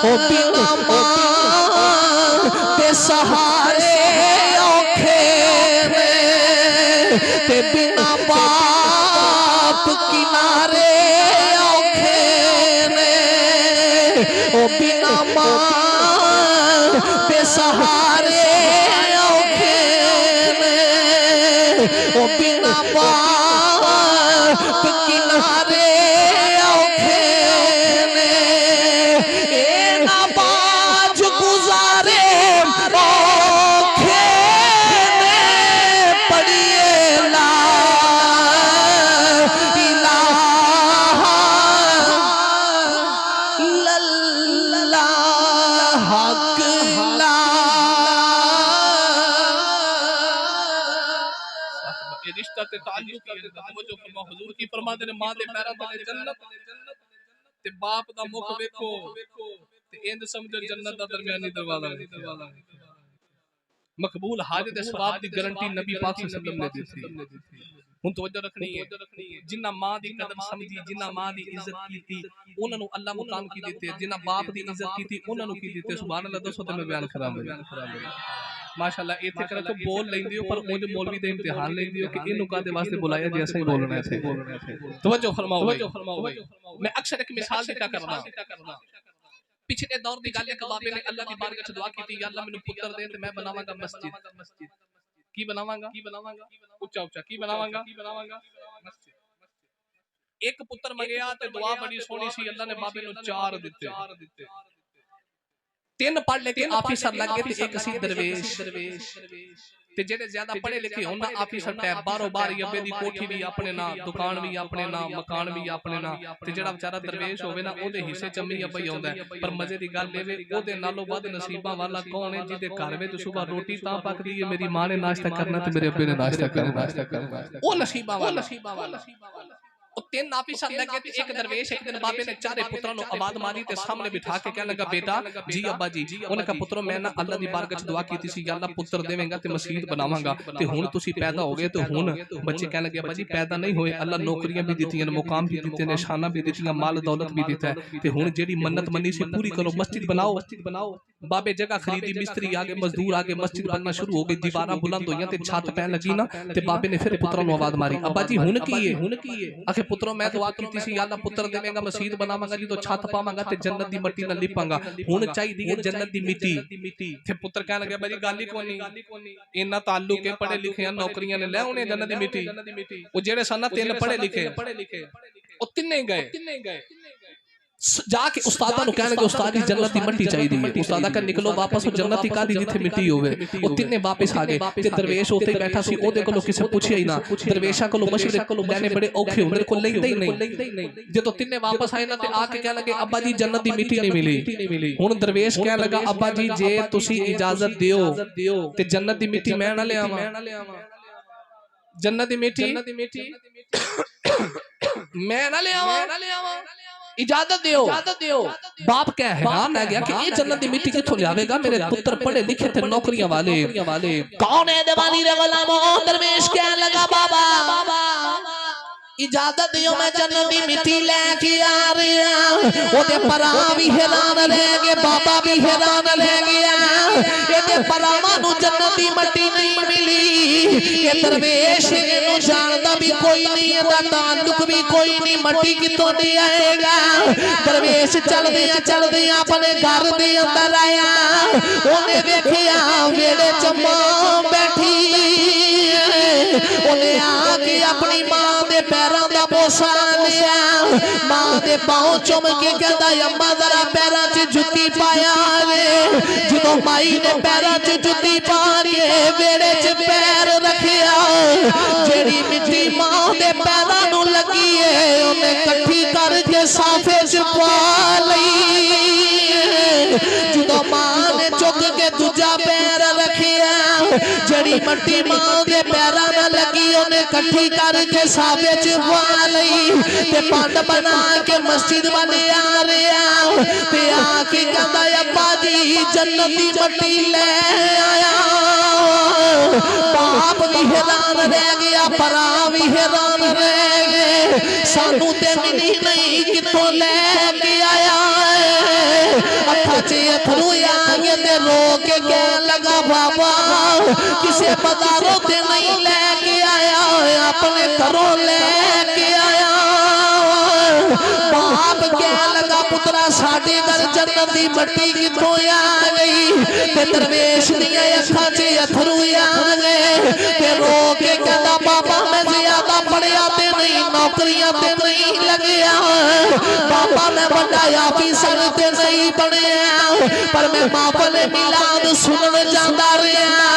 ओ बिना मां ते सहारे औखे ते बिना बाप किनारे औखे ओ बिना मां सहारे औखे ओ बिना बाप किनारे औखे ए ना बाज गुजारे औखे पड़िए ला इलाहा इल्लल्लाह हक रिश्ता ते ताल्लुक की तवज्जो फरमा हुजूर की फरमाते ने मां दे पैरां तले जन्नत ते बाप दा मुख वेखो ते इंज समझो जन्नत दा दरमियानी दरवाजा मकबूल हाजत दे सवाब दी गारंटी नबी पाक सल्लल्लाहु अलैहि वसल्लम ने दी थी। हुन तवज्जो रखनी है जिन्ना मां दी कदर समझी जिन्ना मां दी इज्जत कीती उन्हां नु अल्लाह मुकाम की दिते जिन्ना बाप दी इज्जत कीती उन्हां नु की दिते सुभान अल्लाह दसो ते मैं बयान करांगा माशाअल्लाह इथे कर तो बोल लेंदी हो पर मुझे मौलवी दे इम्तिहान लेंदी हो कि इनु कादे वास्ते बुलाया जे ऐसे ही बोलना है तवज्जो फरमाओ मैं अक्सर एक मिसाल देता करना पिछले दौर दी गल एक बाबे ने अल्लाह दी बारगाह च दुआ कीती या अल्लाह मेनू पुत्र दे ते मैं बनावांगा मस्जिद की बनावांगा ऊंचा ऊंचा की बनावांगा मस्जिद एक पुत्र मंगया ते दुआ बड़ी सोहनी सी अल्लाह ने बाबे नु 4 दिते 3 पढ़ लेके ऑफिसर लग गए ते एक सी दरवेश ते जेड़े ज्यादा पढ़े लिखे होना ऑफिसर टैब बारो बार अब्बे दी कोठी भी अपने नाम दुकान भी अपने नाम मकान भी अपने नाम ते जेड़ा बेचारा दरवेश होवे ना ओदे हिस्से चम्मी अब्बा ही आउंदा है पर मजे दी गल एवे ओदे नालों वध नसीबां वाला कौन है जिदे घर विच सुबह रोटी तां पकदी है मेरी मां ने नाश्ता करना ते मेरे अब्बे ने नाश्ता करना ओ नसीबां वाला और 3 ऑफिसर लगे थे एक दरवेश एक दिन बाबे ने 4 पुत्रों नु आवाज मारी ते सामने बिठा के कहने लगा बेटा जी अब्बा जी उन्हें कहा पुत्रों मैं ना अल्लाह दी बारगाह च दुआ कीती सी या अल्लाह पुत्र देवेंगा ते मस्जिद बनावांगा ते हुन तुसी पैदा हो गए ते हुन बच्चे कहने लगे अब्बा जी पैदा नहीं होए अल्लाह नौकरियां भी दित्तियां ने मुकाम भी दित्ते ने शाना भी दित्तियां माल दौलत भी दिता है ते हुन जेडी मन्नत मन्नी सी पूरी करो मस्जिद बनाओ बाबे जगह खरीदी मिस्त्री आगे मजदूर आगे मस्जिद बनना शुरू हो गई दीवारां बुलंद होईयां ते छत पैन लगी ना ते बाबे ने फिर पुत्रों नु आवाज मारी अब्बा जी हुन की है आखे पुत्रों मैं दुआ कीती सी या अल्लाह पुत्र देवेंगा मस्जिद बनावांगा जी तो छत पावांगा ते जन्नत दी मिट्टी नाल लिपांगा हुन चाहिदी है जन्नत दी मिट्टी ते पुत्र कहन लगे भाई गल ही कोनी इन्ना ताल्लुक है पढ़े लिखे नौकरियां ने ले उन्हें जन्नत दी मिट्टी ओ जेड़े सन 3 पढ़े लिखे ओ तिन्ने गए जाके उस्तादा नु कहने के उस्ताद जी जन्नत दी मिट्टी चाहिए। उस्तादा का निकलो वापस और जन्नत दी कादी जिथे मिट्टी होवे। ओ तिन्ने वापस आ गए ते दरवेश उत्ते बैठा सी ओदे कोलों किसे पुछया ही ना। दरवेशा कोलों मशवरे लेने बड़े औखे हुंदे कोल लैंदे ही नहीं। जदों तिन्ने वापस आए ना ते आके कहने लगे अब्बा जी जन्नत दी मिट्टी नहीं मिली। हुण दरवेश कहने लगा अब्बा जी जे तुसी इजाजत दियो ते जन्नत दी मिट्टी मैं ना ले आवां। जन्नत दी मिट्टी मैं ना ले आवां, इजाजत दियो। बाप क्या हैरान रह गया कि ये जन्नत दी मिट्टी किथों लावेगा। मेरे पुत्र पढ़े लिखे थे नौकरियां वाले। कौन है दीवानी रे गुलामो। दरवेश क्या लगा बाबा इजाजत दियो मैं जन्नत दी मिट्टी लेके आ रहा। ओदे परा भी हैरान रह गए, बाबा भी हैरान रह गया। एदे परावां नु जन्नत दी मिट्टी नहीं मिली। ये दरवेश इनु जानदा भी कोई नहीं, एदा ताल्लुक भी कोई नहीं, मिट्टी कितों दी आएगा। दरवेश चलदे अपने घर दे अंदर आया। ओने देखिया वेड़े च मां बैठी। ओने आके अपनी मां दे पैरां दा बोसा लिया। मां दे पांव चुम के कहंदा अम्मा जरा पैरां च जुत्ती पाया वे। जदों माई ने पैरां च जुत्ती पा के वेड़े च पैर रखिया, जेड़ी मिट्टी मां दे पैरां नूं लगी है ओने इकट्ठी करके साफे च पा लई। जदों मां ने चुक के दूजा पैर रखिया, जेड़ी मिट्टी मां दे पैरां नाल लगी ओने इकट्ठी करके साफे च पा लई। ते पंड बना के मस्जिद वाले आ रहा ते आके कहंदा अब्बा जी जन्नत दी मिट्टी ले आया। बाप भी हैरान रह गया, परा भी हैरान रह गए। सानू ते मिली नहीं किथों लेके आया। अखा च अथरू आ गए ते रो के कहन लगा बाबा किसे बाजारों ते नहीं लेके आया, अपने घरों लेके आया। बाप कहन लगा पुत्रा साडे घर जन्नत दी मिट्टी किथों आ गई। ते दरवेश दियां अखां च अथरू आ गए ते रो के कहंदा बाबा मैं ज्यादा पढ़िया ते नहीं, नौकरियां ते नहीं लगया। बाबा मैं बड़ा ऑफिसर ते नहीं बनया, पर मैं महफिल मिलाद सुनन जांदा रहा।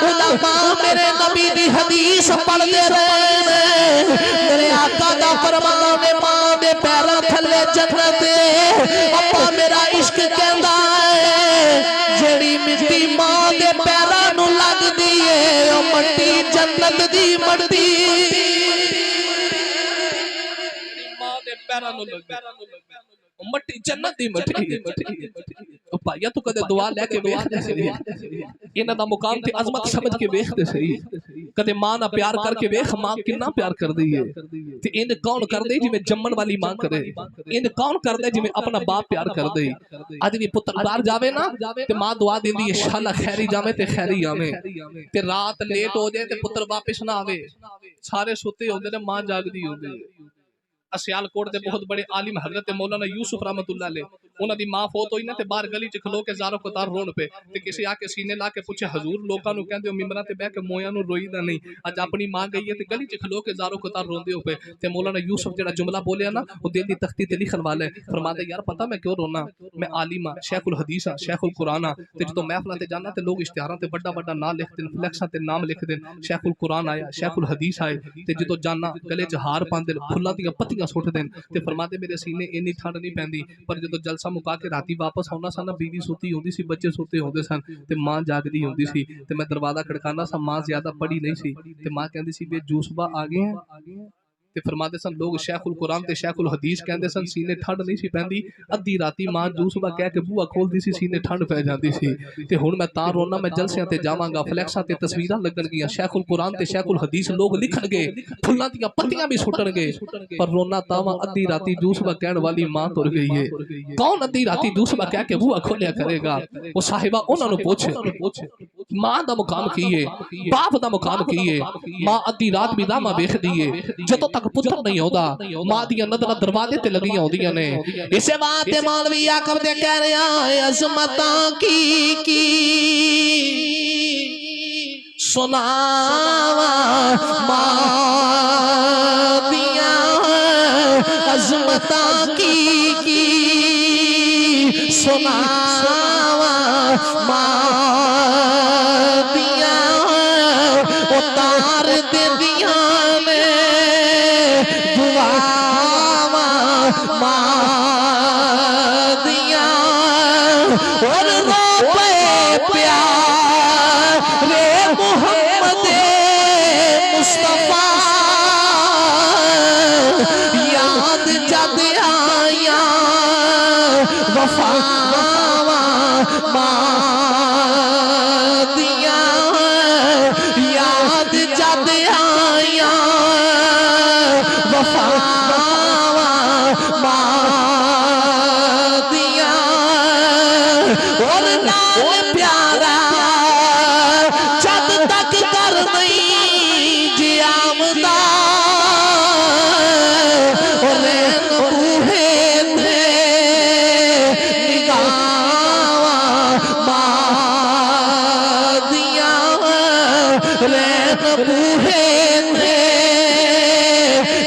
उलमा मेरे नबी दी हदीस पढ़दे रहे। मेरे आका दा फरमान है मां दे पैरां थल्ले जन्नत है। अब्बा मेरा इश्क कहंदा है जेड़ी मिट्टी मां दे पैरां नूं लगदी है ओ मिट्टी जन्नत दी मिट्टी मां दे पैरां नूं लगदी मिट्टी जन्नत दी मिट्टी। ओ भाईया तू कदे दुआ लेके वेख दे सही, इन्हां दा मुकाम ते अजमत समझ के वेख दे सही। कदे मां ना प्यार करके वेख मां कितना प्यार कर दी है। ते इन कौन कर दे जिवें जम्मन वाली मां करे, इन कौन कर दे जिवें अपना बाप प्यार कर दे। अज भी पुत्र बाहर जावे ना ते मां दुआ देंदी है शाला खैरी जावे ते खैरी आवे। ते रात लेट हो जाए ते पुत्र वापस ना आवे, सारे सुते होंदे ने मां जागदी होंदी है। सियालकोट के बहुत बड़े आलिम हजरत मौलाना यूसुफ रहमतुल्लाह अलैह उन्हां दी मां फोत होई ना ते बाहर गली च खलो के ज़ारो कतार रोन पे ते किसी आके सीने ला के पूछे हजूर लोकां नूं कहंदे हो मिंबरां ते बैठ के मोयां नूं रोईदा नहीं, अज अपनी मां गई है ते गली च खलो के ज़ारो कतार रोंदे हो पे। ते मौलाना यूसुफ जेड़ा जुमला बोलिया ना वो दिल दी तख्ती ते लिखण वाला है। फरमांदे यार पता मैं क्यों रोना, मैं आलिम हां, शेखुल हदीस हां, शेखुल कुरान हां। ते जदों महफिलां ते जाना ते लोग इश्तिहारां ते बड़ा बड़ा नाम लिख देन, फ्लैक्सां ते नाम लिख देन, शेखुल कुरान आया, शेखुल हदीस आए। ते जदों जाना गले च हार पांदे, फुल्लां दियां पत्तियां सुट देन। ते फरमाते मेरे सीने इन्नी ठंड नहीं पैंदी, पर जो जलसा मुका के राती वापस आना सा ना बीवी सुती होंदी सी, बच्चे सुते होंदे सन ते मां जागदी होंदी सी। ते मैं दरवाजा खड़काना सा, मां ज्यादा पढ़ी नहीं सी ते मां कहंदी सी बे जूसबा आ गए हैं। ते फरमाते सन लोग शेखुल कुरान ते शेखुल हदीस कहंदे सन सीने ठंड नहीं सी पैंदी, अद्धी राती मां जूसबा कह के बूहा खोलदी सी, सीने ठंड पै जांदी सी। ते हुण मैं तां रोना मैं जलसियां ते जावांगा, फ्लैक्सां ते तस्वीरां लगणगियां, शेखुल कुरान ते शेखुल हदीस लोग लिखणगे, फुल्लां दियां पत्तियां भी सुटणगे, पर रोना तां अद्धी राती जूसबा कहण वाली मां तुर गई है। कौन अद्धी राती जूसबा कह के बूहा खोलिया करेगा? वो साहिबा उन्हां नूं पुछ मां दा मुकाम की है, बाप दा मुकाम की है। मां अद्धी रात भी रामा वेखदी है, जदों तक पुत्र नहीं होता मां दियां नज़रां दरवाजे ते लगियां होंदियां ने। इसे बात ते मौलवी आकब ते कह रहा है अज़मतां की सुनावा मां दियां अज़मतां की सुनावा दिया उतार दे दिया ने दुआवा दिया और रोपे प्यारे मोहम्मद मुस्तफा याद जद आया वफावा दिया याद जद आया वफावा दिया और नाल प्यारा जद तक कर नहीं जियामदा रैन बूहे थे निगावा दिया रैन बूहे थे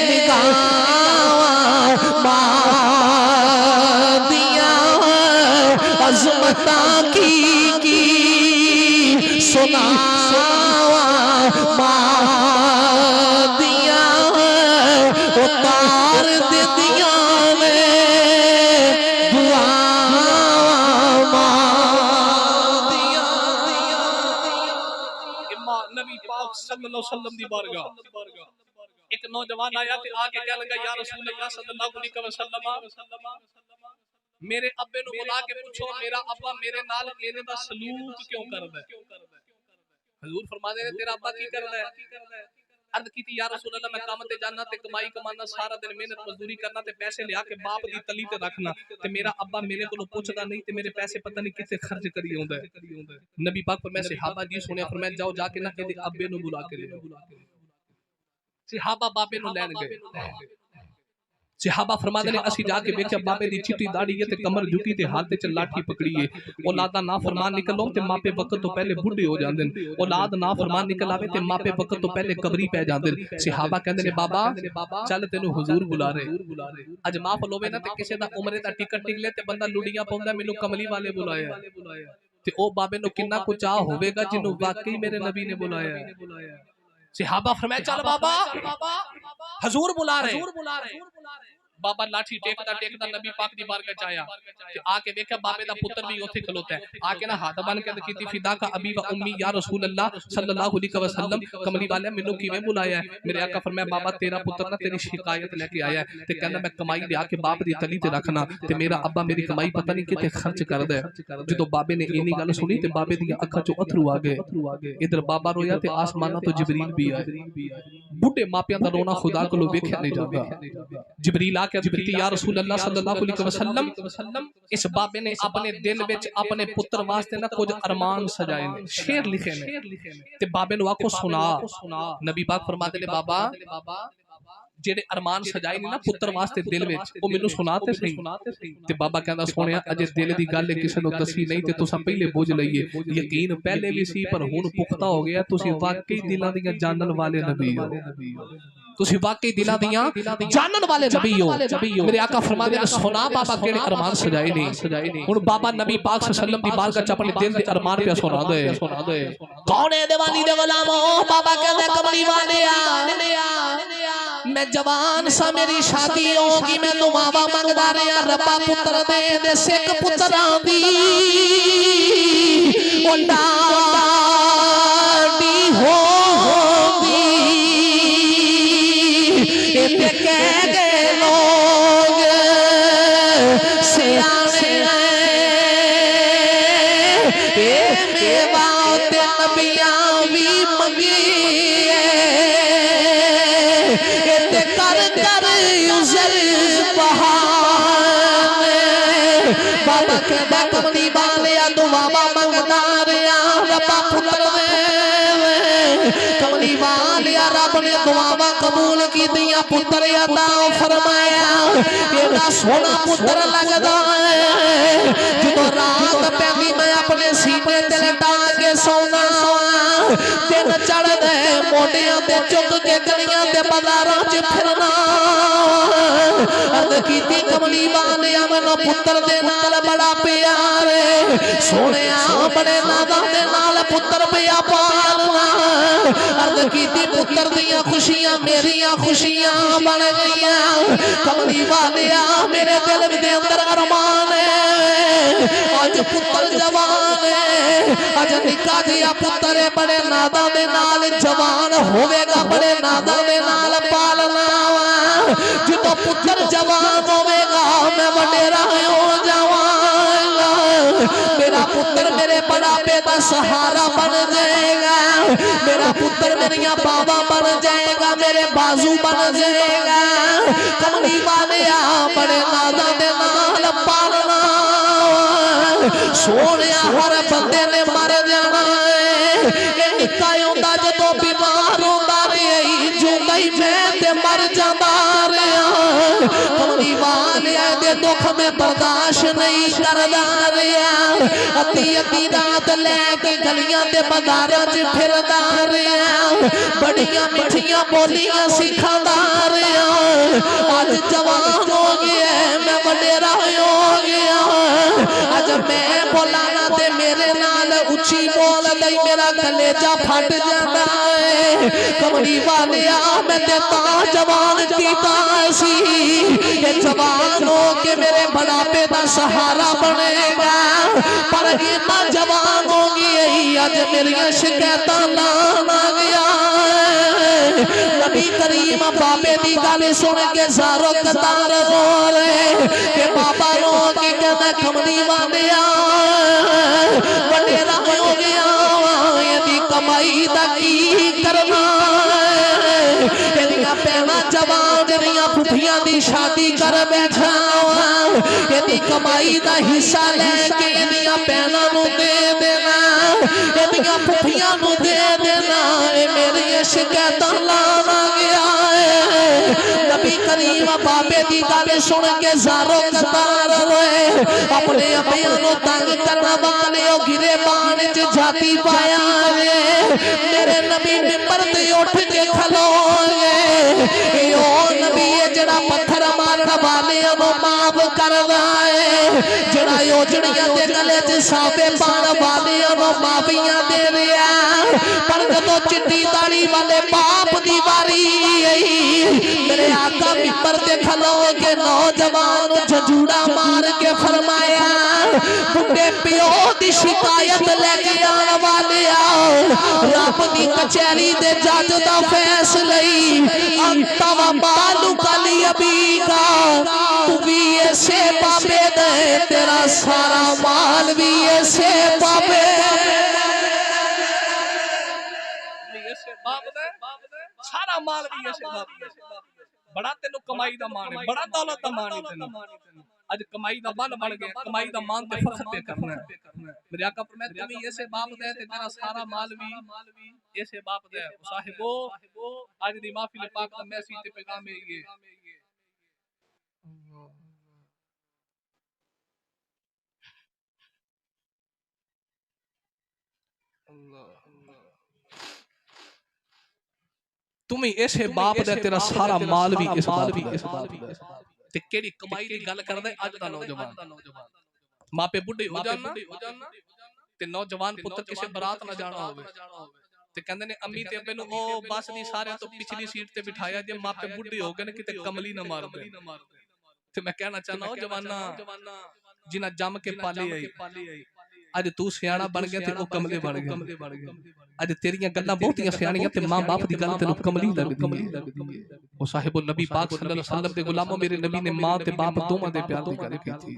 निगावा दिया अजमता की सुनावा दिया उतार दे दिया ने दुआवा दिया इमाम नबी पाक सल्लल्लाहु अलैहि वसल्लम दी बारगाह एक नौजवान आया ते आके कह लगा या रसूल अल्लाह सल्लल्लाहु अलैहि वसल्लम मेरे अब्बे नु बुला के पूछो मेरा अब्बा मेरे नाल लेने दा सलूक क्यों करदा है। हुजूर फरमाते ने तेरा अब्बा की करदा है। अर्ज की या रसूल अल्लाह मैं काम ते जाना ते कमाई कमाना सारा दिन मेहनत मजदूरी करना ते पैसे लिया के बाप दी तली ते रखना ते मेरा अब्बा मेरे कोलों पुछदा नहीं ते मेरे पैसे पता नहीं किथे खर्च करी आउंदा है। नबी पाक फरमाया सहाबा जी सुनिया फरमाया जाओ जाके ना कहदे अब्बे नु बुला के ले सहाबा बाबे नु लैन गए। सहाबा फरमाते ने असि जाके वेख्या बाबे दी चिट्टी दाढ़ी है ते कमर झुकी ते हाथ च लाठी पकड़ी है। औलादा ना फरमान निकलो ते मापे वक्त तो पहले बुढ़े हो जांदे ने। औलाद ना फरमान निकल आवे ते मापे वक्त तो पहले कबरी पै जांदे ने। सहाबा कहंदे ने बाबा चल तेनु हुजूर बुला रहे अज माफ लोवे ना ते किसे दा उमरे दा टिकट निकले ते बंदा लुड़ियां पाउंदा मेनू कमली वाले बुलाया ते ओ बाबे नु किन्ना कुछ चाह होवेगा जिन्नु वाकई मेरे नबी ने बुलाया। सहाबा फरमाया चल बाबा हुजूर बुला रहे। बाबा लाठी टेकदा टेकदा नबी पाक दी बारगाह च आया ते आके देखा बाबे दा पुत्र भी ओथे खलोता है। आके ना हाथ बन के कीती फिदा का अबी व उम्मी या रसूल अल्लाह सल्लल्लाहु अलैहि वसल्लम कमली वाले मेनू किवें बुलाया है। मेरे आका फरमाया बाबा तेरा पुत्र ना तेरी शिकायत लेके आया है ते कहंदा मैं कमाई लिया के बाप दी तली ते रखना ते मेरा अब्बा मेरी कमाई पता नहीं किथे खर्च करदा है। जदों बाबे ने इन्नी गल सुनी ते बाबे दी अखां चों अथरू आ गए। इधर बाबा रोया ते आसमानां तो जिबरील भी आए। बुढ़े मापियां दा रोना खुदा कोलों वेख्या नहीं जांदा। जिबरील आके या रसूल अल्लाह सल्लल्लाहु अलैहि वसल्लम इस बाबे ने अपने दिल विच अपने पुत्र वास्ते ना कुछ अरमान सजाए ने शेर लिखे ने ते बाबे नु आखो सुना। नबी पाक फरमाते ने बाबा जेड़े अरमान सजाए ने ना पुत्र वास्ते दिल विच ओ मेनू सुनाते सही ते बाबा कहंदा सोनिया अजे दिल दी गल किसे नु दसी नहीं ते तुसां पहले बुझ लईए। यकीन पहले भी सी पर हुण पुख्ता हो गया। तुसी वाकई दिलां दियां जानन वाले नबी हो। तुसी वाकई दिलां दियां जानन वाले नबी हो। मेरे आका फरमाते ने सुना बाबा केड़े अरमान सजाए ने। हुण बाबा नबी पाक सल्लल्लाहु अलैहि वसल्लम दी बारगाह च अपने दिल दे अरमान पे सुना दे। कौन है दीवानी दे गुलामो बाबा कहंदा कमली वालिया मैं जवान सा मेरी शादी होगी मैं दुआवा मंगदा रहा रब्बा पुत्र दे सिख पुत्रां दी ओ डाडी होगी इते कह गए लोग सियाने ए मेवा ते नबियां भी मंगी कर कर उजल बहाने बाबा के कमली वाले दुआवा मंगदा रहा रब्बा पुत्र दे। कमली वाले रब ने दुआवा कबूल कीतियां पुत्र अता फरमाया। एड़ा सोना पुत्र लगदा है जदों रात पैंदी मैं अपने सीने ते लटा के सोना दिन चढ़दे मोटियां ते चुक के गलियां ते बाजारां च फिरना अर्द कीती कमली वालिया मैनू पुत्र दे नाल बड़ा प्यार सोनिया बड़े नादा दे नाल पुत्र पिया पालना अर्द कीती पुत्र दियां खुशियां मेरियां खुशियां बन गईयां कमली वालिया मेरे दिल दे अंदर अरमान है अज पुत्र जवान है अज निक्का जिहा पुत्र बड़े नादा दे नाल जवान होवेगा बड़े नादा दे नाल पालना जो पुत्र जवान होवेगा मैं वडेरा हो जावांगा मेरा पुत्र मेरे बुढ़ापे का सहारा बन जाएगा मेरा पुत्र मेरिया बाबा बन जाएगा मेरे बाजू बन जाएगा कमली वालिया बड़े नादा दे नाल पालना सोने हर बंदे ने मर जाना है निक्का होंदा जदों बीमार होंदा रही जो कई मैं ते मर जांदा रहा कमली वालिया दे दुख में बर्दाश्त नहीं करदा रहा अती अती रात लैके गलियां ते बाजारां च फिरदा रहा बड़ियां मिठियां बोलियां सिखांदा रहा अज जवान हो गया मैं वडेरा हो गया अज मैं बोलाना ते मेरे नाल उच्ची बोल दई मेरा कलेजा फट जाता है कमली वालिया मैं ते तां जवान कीता सी ये जवान हो के मेरे बुढ़ापे का सहारा बनेगा पर इतना जवान हो गई अज मेरिया शिकायतां लान आ गया नबी करीम बाबे दी गल सुन के सारो कतार रो रहे के बाबा रो के कहना कमली वालिया वडेरा हो गया यदि कमाई दा की करना एदियां भैणां जवान जड़ियां फुफियां दी शादी कर बैठा यदि कमाई दा हिस्सा लेके एदियां भैणां नूं दे देना एदियां फुफियां नूं दे देना ए मेरी शिकायतां लान आ गया नबी करीम बाबे दी गल सुन के जारो कतार रोए अपने अबियां नूं तंग करन वाले ओ गिरे बाण च जाती पाया मेरे नबी मिंबर ते उठ के खलोए ए ओ नबी जड़ा पत्थर मारन वाले नूं माफ करदा है जड़ा योजड़ियां दे गले च साबे पाण वाले नूं माफियां दे रिया पर जदों चिट्टी दाढ़ी वाले बाप दी वारी आई मेरे आका मिंबर ते खलो के नौजवान झजूड़ा मार के फरमाया बुढ़े प्यो दी शिकायत लेके आने वाले आओ रब दी कचहरी दे जज दा फैसला अंता व बालू कली अबी का तू भी ऐसे बाबे दे तेरा सारा माल भी ऐसे बाबे सारा माल भी ऐसे बाप बड़ा तेनू कमाई दा मान है बड़ा दौलत दा मान है तेनू आज कमाई दा बल बन गया कमाई दा मान ते फखर पे करना है मेरे आका फरमाया तुम ही ऐसे बाप दे ते तेरा सारा माल भी ऐसे बाप दे साहिबो आज दी महफिल पाक दा मैसेज ते पैगाम है ये तुम ही ऐसे बाप दे तेरा सारा माल भी इस बाप ते केड़ी कमाई दी गल करदे अज दा नौजवान मापे बुढ़े हो जाना ते नौजवान पुत्र किसे बारात ना जाना होवे ते कहंदे ने अम्मी ते अब्बे नु ओ बस दी सारे तो पिछली सीट ते बिठाया जे मापे बुढ़े हो गए ने किते कमली ना मार दे ते मैं कहना चाहना ओ जवाना जिन्ना जम के पाले आई अज तू सियाना बन गया ते ओ कमले बन गए अज तेरियां गल्लां बहुतियां सियाणियां ते मां बाप दी गल तेनु कमली लगदी है ओ साहिबो नबी पाक सल्लल्लाहु अलैहि वसल्लम दे गुलामों मेरे नबी ने मां ते बाप दोवां दे प्यार दी गल कीती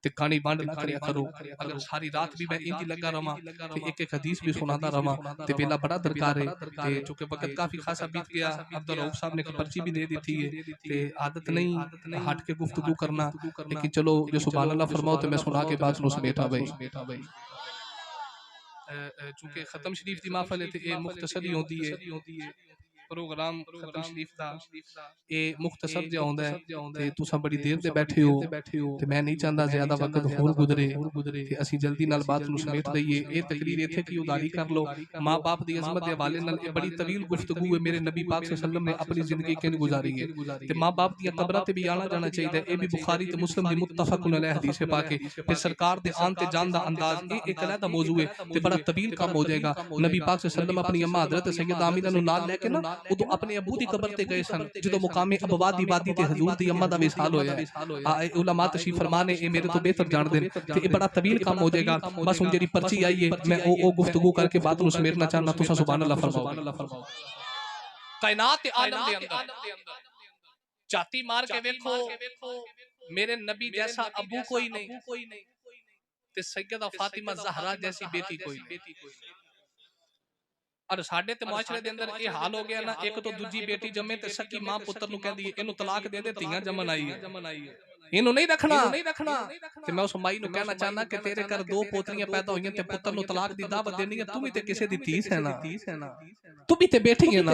ते कहानी बांड ना करया करो अगर सारी रात भी मैं इंज लगा रहा ते एक एक हदीस भी सुनाता रहा ते वेला बड़ा दरकार है ते चूंकि वक्त काफी खासा बीत गया अब्दुल रऊफ साहब ने पर्ची भी दे दी थी ते आदत नहीं हट के गुफ्तगू करना लेकिन चलो जो सुभान अल्लाह फरमाओ तो मैं सुना के बाद नु समेटा भाई चूंकि खत्म शरीफ दी महफिल है ते ए मुख्तसर ही होंदी है प्रोग्राम खत्म शरीफ दा ये मुख्तसर जिहा होंदा है ते तुसां बड़ी देर दे बैठे हो ते मैं नहीं चाहता ज्यादा वक्त होर गुजरे ते ਅਸੀਂ जल्दी नाल बात ਨੂੰ ਸਮੇਟ ਦਈਏ। ਇਹ ਤਕਰੀਰ ਇੱਥੇ ਕੀ ਉਦਾਰੀ ਕਰ ਲੋ। माँ बाप दी अजमत के हवाले नाल ये बड़ी तवील गुफ्तगू है मेरे नबी पाक सल्लल्लाहु अलैहि वसल्लम ने अपनी जिंदगी किंज गुजारी है ते माँ बाप दी कब्रां ते भी आना जाना चाहिए। ये भी बुखारी ते मुस्लिम दी मुत्तफकुन अलैह हदीस है पाक है। फिर सरकार दे आन ते जान दा अंदाज ये एक अलग मौजू है ते बड़ा तवील काम हो जाएगा। नबी पाक सल्लल्लाहु अलैहि वसल्लम अपनी अम्मा हजरत सैयदा आमिना नु नाल लेके ना उदों अपने अबू दी कब्र ते गए सन जदों मुकामे अबवा दी वादी ते हजूर दी अम्मा दा विसाल होया है। उलमा तशरीफ फरमाने ये मेरे तो बेहतर जान देन ते ये बड़ा तवील काम हो जाएगा। बस हुन जेडी पर्ची आई है मैं ओ गुफ्तगू करके बात नु समेटना चाहना। तुसा सुभान अल्लाह फरमाओ। कायनात के आलम दे अंदर चाती मार के देखो मेरे नबी जैसा अबू कोई नहीं ते सैयदा फातिमा ज़हरा जैसी बेटी कोई नहीं। और साडे ते मुआशरे दे अंदर ये हाल हो गया ना एक तो दूजी बेटी जमे ते सकी मां पुत्र नु कहंदी इनु तलाक दे दे धीयां जमन आई है इनु नहीं रखना ते मैं उस माई नु कहना चाहना कि तेरे घर दो पोतरियां पैदा होईयां ते पुत्र नु तलाक दी दावत देनी है तू भी ते किसे दी धी है ना तू भी ते बैठी है ना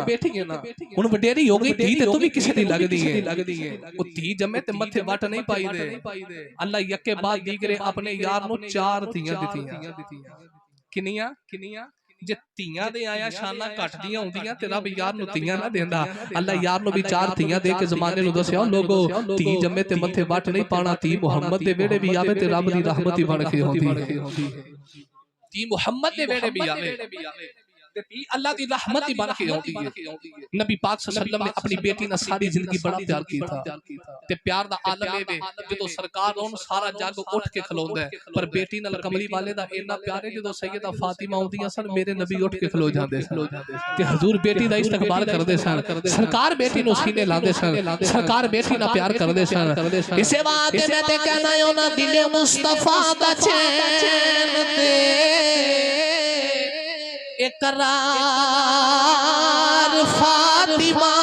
हुन वडेरी हो गई धी ते तू भी किसे दी लगदी है ओ धी जमे ते मथे वट नहीं पाई दे अल्लाह यके बाद दीगरे अपने यार नु चार धीयां दित्तियां किनियां जे धीयां दे आया शाना घट दियां हुंदियां ते रब यार नु धीयां ना देंदा। अल्लाह यार नु भी चार धीयां दे के जमाने नु दस्या लोगो धी जम्मे ते मथे वट नहीं पाना धी मुहम्मद दे वेड़े भी आवे ते रब दी रहमत ही बन के होंदी है। धी मुहम्मद दे वेड़े भी आवे ते धी अल्लाह दी रहमत ही बन के होंदी है। नबी पाक सल्लल्लाहु अलैहि वसल्लम ने अपनी बेटी ना सारी जिंदगी बड़ा प्यार कीता ते प्यार दा आलम ए वे जदों सरकार होन सारा जग उठ के खलोंदा है पर बेटी नाल कमली वाले दा इतना प्यार है जदों सैयदा फातिमा आउंदियां सन मेरे नबी उठ के खलो जांदे सन ते हुजूर बेटी दा इस्तकबाल करदे सन। सरकार बेटी नु सीने लांदे सन सरकार बेटी नाल प्यार करदे सन। इसे वास्ते मैं ते कहना ओ ना दिले मुस्तफा दा चैन ते इकरार फातिमा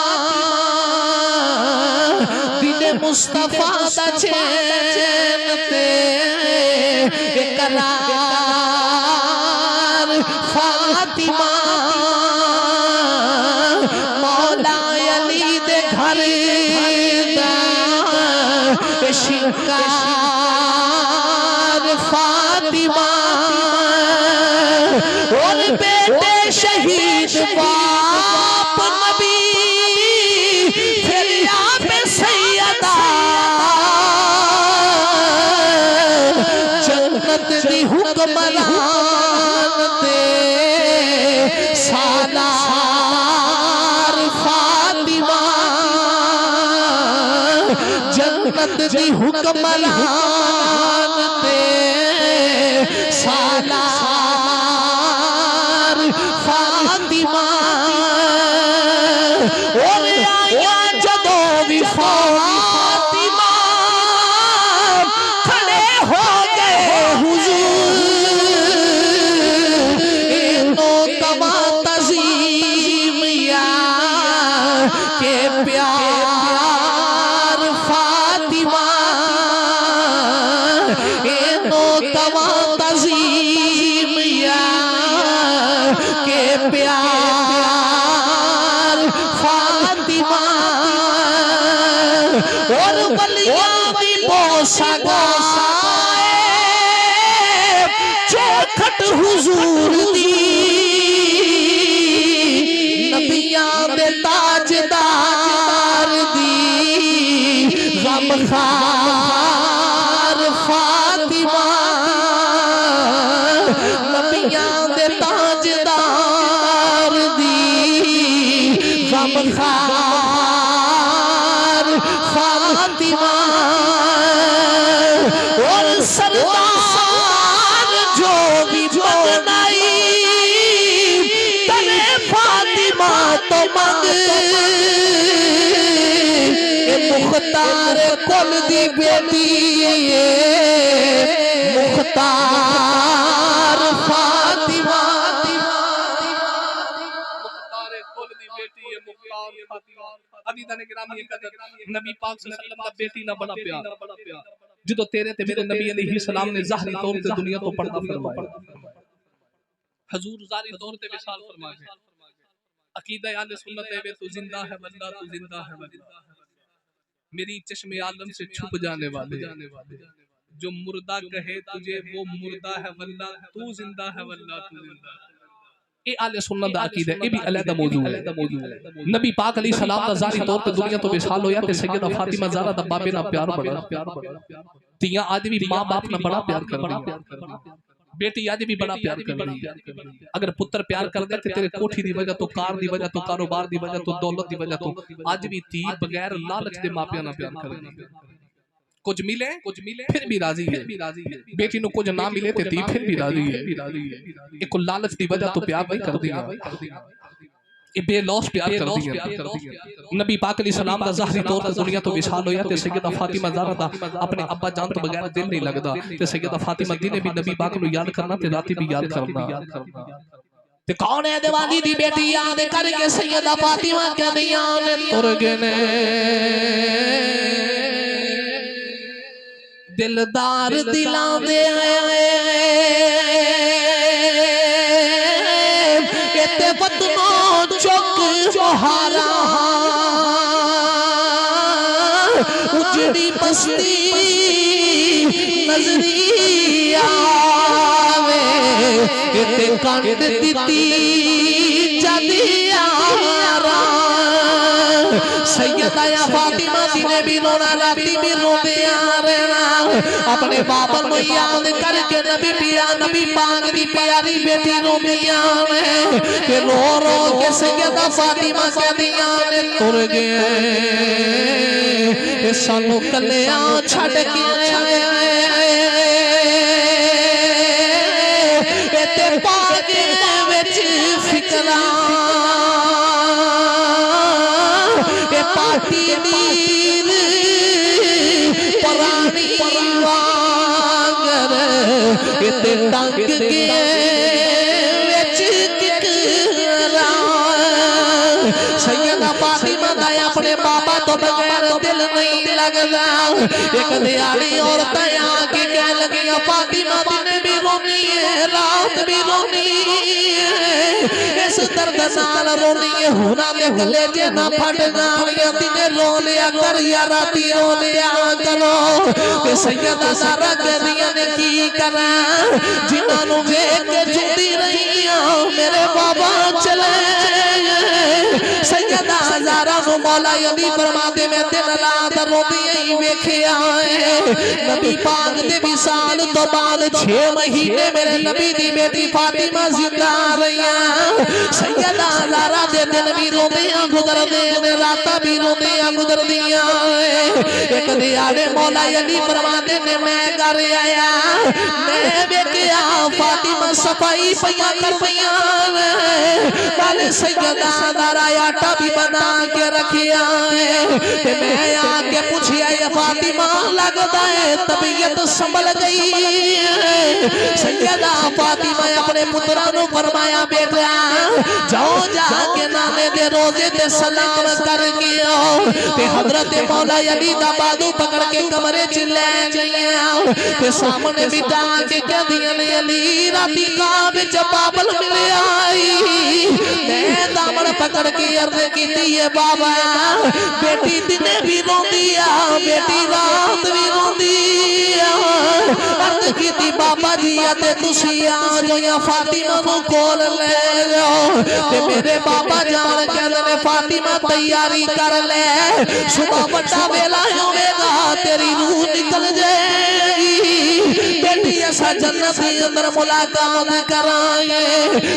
दिले मुस्तफा दा चैन ते इकरार फातिमा मौला अली दे घर दा शिकार फातिमा और बेटे शहीद बाप नबी फिर आप सैयदा जन्नत दी हुक्मरान ते सालार फातिमा जन्नत दी हुक्मरान ते सालार फातिमा और आया जदों भी फातिमा खड़े हो गए हुजूर इनो तवा तज़ीम या के प्यार फातिमा इनो तवा तज़ीम या के प्यार फातिमा और वलिया भी बोसा गाए चौखट हुजूर दी नबियां दे ताजदार दी गमखार फातिमा नबियां दे ताजदार दी गमखार फातिमा और सरदार जो भी बनाई तने फातिमा तो मंग मुख्तार कुल दी बेटी मुख्तार फातिमा मुख्तार कुल दी बेटी है मुख्तार फातिमा। अजीज़ान गिरामी नबी पाक सल्लल्लाहु अलैहि वसल्लम दा बेटी ना बड़ा प्यार जदों तेरे ते मेरे नबी अलैहि सलाम ने ज़ाहरी तौर ते दुनिया तो पर्दा फरमाया हुजूर ज़ाहरी तौर ते विसाल फरमा गए अकीदा आले सुन्नत है वे तू जिंदा है वल्लाह तू जिंदा है वल्लाह मेरी चश्मे आलम से छुप जाने वाले जो मुर्दा कहे तुझे वो मुर्दा है वल्लाह तू जिंदा है वल्लाह तू जिंदा है। ये आले सुन्नत दा अकीदा ये भी अलग मौजू है। नबी पाक अलैहि सलाम दा जारी तौर पे दुनिया तो विशाल होया ते सैयदा फातिमा ज़हरा दा बाबे ना प्यार बड़ा तिया आदमी मां बाप ना बड़ा प्यार कर दी बेटी आज भी बड़ा प्यार कर रही है। अगर पुत्र प्यार कर दे तेरे कोठी दी वजह तो कार दी वजह तो कारोबार दी वजह तो दौलत दी वजह तो आज भी धी बगैर लालच दे मापिया ना प्यार कर रही है। कुछ मिले फिर भी राजी है बेटी नु कुछ ना मिले ते धी फिर भी राजी है। एक लालच दी वजह तो प्यार नहीं कर दिया ये बेलौस प्यार कर दिया। नबी पाक अलैहि सलाम दा ज़ाहरी तौर पे दुनिया तो विशाल होया ते सैयदा फातिमा ज़हरा दा अपने अब्बा जान तो बगैर दिल नहीं लगदा ते सैयदा फातिमा दी ने भी नबी पाक नु याद करना ते राती भी याद करना ते कौन है दीवानी दी बेटी याद करके सैयदा फातिमा कहदियां ने तुर गए ने दिलदार दिलां दे ते पतनो चौक जोहारा उजड़ी बस्ती नजरी आवे ते कंड दिती जदियारा सैयदा फातिमा दी ने भी रोना राती भी रोते आ रहना अपने बाप को याद करके नबी पाक दी प्यारी बेटी रोमिया ने के रो रो के सैयदा फातिमा कहदियां ने तुर गए सानू कलिया छड़ के ते पागे विच फिकरा ए पाटी नीर परानी वांगर ते टंग के विच किकरा सैयदा फातिमा दा अपने बाबा तो बगैर दिल नहीं लगदा। एक दिहाड़ी औरत आके कह लगी फातिमा दिन भी रोनी है रात भी रोनी है इस दर्द नाल रोनी है हुना दे गले जे ना फट जानिया दिने रो लिया कर या राती रो लिया करो ते सैयदा ज़हरा कहदियां ने की करा जिन्हां नु वेख के जुदी रही मेरे बाबा चले सैयदा ज़हरा नु मौला अली फरमाते मैं दिन रात रोती ही वेखिया है। नबी पाक दे विसाल तो बाद 6 महीने मेरे नबी दी बेटी फातिमा जिंदा रही सैयदा ज़हरा दे दिन भी रोंदियां गुजरदे ने रातां भी रोंदियां गुजरदियां एक दिहाड़े मौला अली फरमाते ने मैं घर आया मैं वेखिया फातिमा सफाई पईयां कर पईयां कल सैयदा ज़हरा आटा भी बना के रखिया है मैं आके पूछिया फातिमा लगता है तबीयत संभल गई सैयदा फातिमा अपने पुत्रा नु फरमाया बेटा जाओ जाके नाने दे रोजे ते सलाम कर गया ते हजरत मौला अली दा बाजू पकड़ के कमरे च ले गया ते सामने बिठा के कहदियां ने अली राती का विच बाबल मिले आई मैं दामन पकड़ के अर्ज कीती है बाबा बेटी दिने भी रोंदी आ बेटी रात भी रोंदी अर्ज कीती बाबा जी ते तुसी आ जाओ फातिमा नु कोल ले जाओ ते मेरे बाबा जान कहंदे ने फातिमा तैयारी कर ले सुबह बड़ा वेला होवेगा तेरी रूह निकल जाएगी बेटी ऐसा जन्नत के अंदर मुलाकात करांगे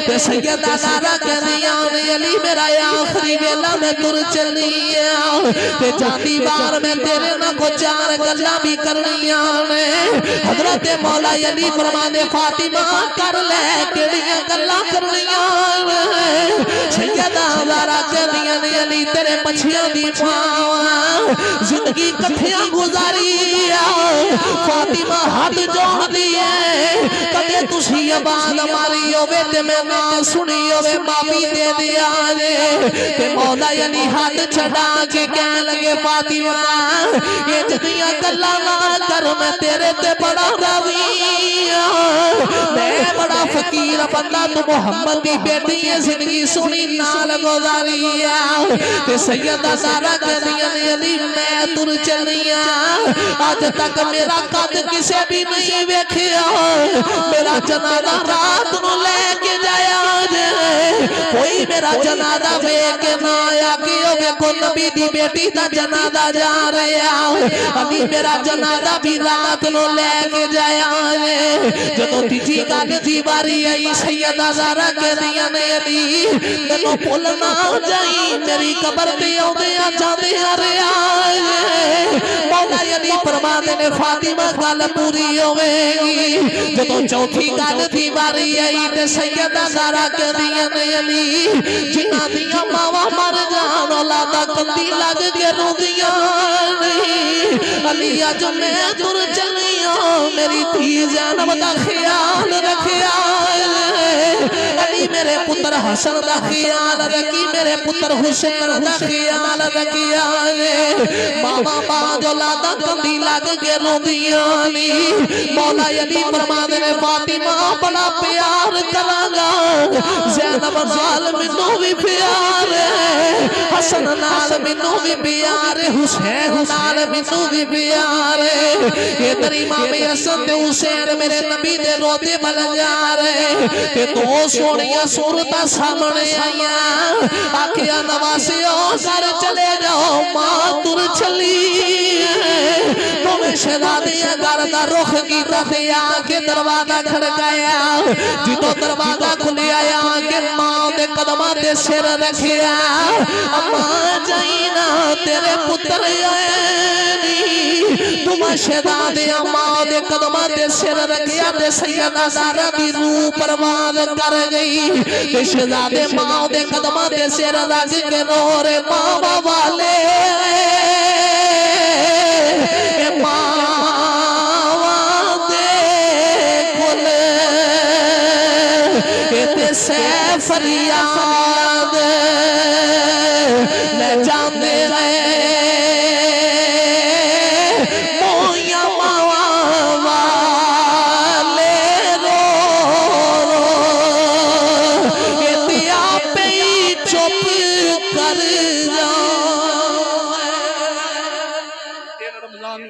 ते सैयदा ज़हरा कहदियां ने अली मेरा आखिरी वेला मैं तुर चली ते जाती बार में तेरे ना को 4 गल्लां भी करनियां ने हजरत मौला अली फरमाने फातिमा कर ले केड़ियां गल्लां करनियां सैयदा ज़हरा कहदियां ने अली तेरे मछियां दी छावां जिंदगी कठियां गुजारी फातिमा हाथ जोड़दी है कदे तुसी आवाज मारी होवे ते मैं ना सुनी होवे माफी दे दिया ते मौला अली हाथ छड़ा के कहने लगे फातिमा ये जिदियां गल्लां ना कर मैं तेरे ते बड़ा राज़ी मैं बड़ा फकीर बंदा तू मुहम्मद दी बेटी है जिंदगी सोनी नाल गुजारी है ते सैयदा सारा कहदियां ने अली मैं तुर चलिया आज तक मेरा कद किसे भी नहीं वेखिया मेरा जनाजा रात नु लेके जाया जे कोई मेरा जनाजा वेख के ना आया कि ओ वेखो नबी दी बेटी दा जनाजा जा रहा अभी मेरा जनाजा भी रात नु लेके जाया जे जदों तीजी गल दी बारी आई सैयदा ज़हरा कहदियां ने अली मैनू भुल ना जाई मेरी कब्र ते आउंदे आ जांदे आ रहा मौला अली फरमाते ने फातिमा गल पूरी होवेगी जदों चौथी गल दी बारी आई ते सैयदा ज़हरा कहदियां ने अली जिन्हां दियां मावां मर जान औलादा कंदी लग के रोंदियां अली अज मैं तुर चलिया मेरी धी ज़ैनब दा ख्याल रखिया अली मेरे पुत्र हसन दा ख्याल रखी मेरे पुत्र हुसैन दा ख्याल रखिया मामा बाज औलादा कंदी लग के रोंदियां नी मौला अली फरमाते ने फातिमा बड़ा प्यार करांगा ज़ैनब नाल मैनू भी प्यार हसन नाल मैनू भी प्यार हुसैन नाल मैनू भी प्यार इधर इमाम हसन ते हुसैन मेरे नबी दे रोज़े बन जा रहे ते दो सोनिया सूरतां सामने आईया आखिया नवासियो घर चले जाओ मां तुर चली तुम्हें शहजादियां घर दा रुख कीता ते आके दरवाजा खड़काया जिदों दरवाजा खुलिया आके मां दे कदमां ते सिर रखिया अम्मा जाई ना तेरे पुत्र आए नी तुम शहजादियां मां दे कदमां ते सिर रखिया ते सैयदा ज़हरा दी रूह परवान कर गई ते शहजादे मां दे कदमां ते सिर रख के रो रे मां वाले फरियाद ले जाते रहे मोया मावा वाले रो रो आपे चुप कर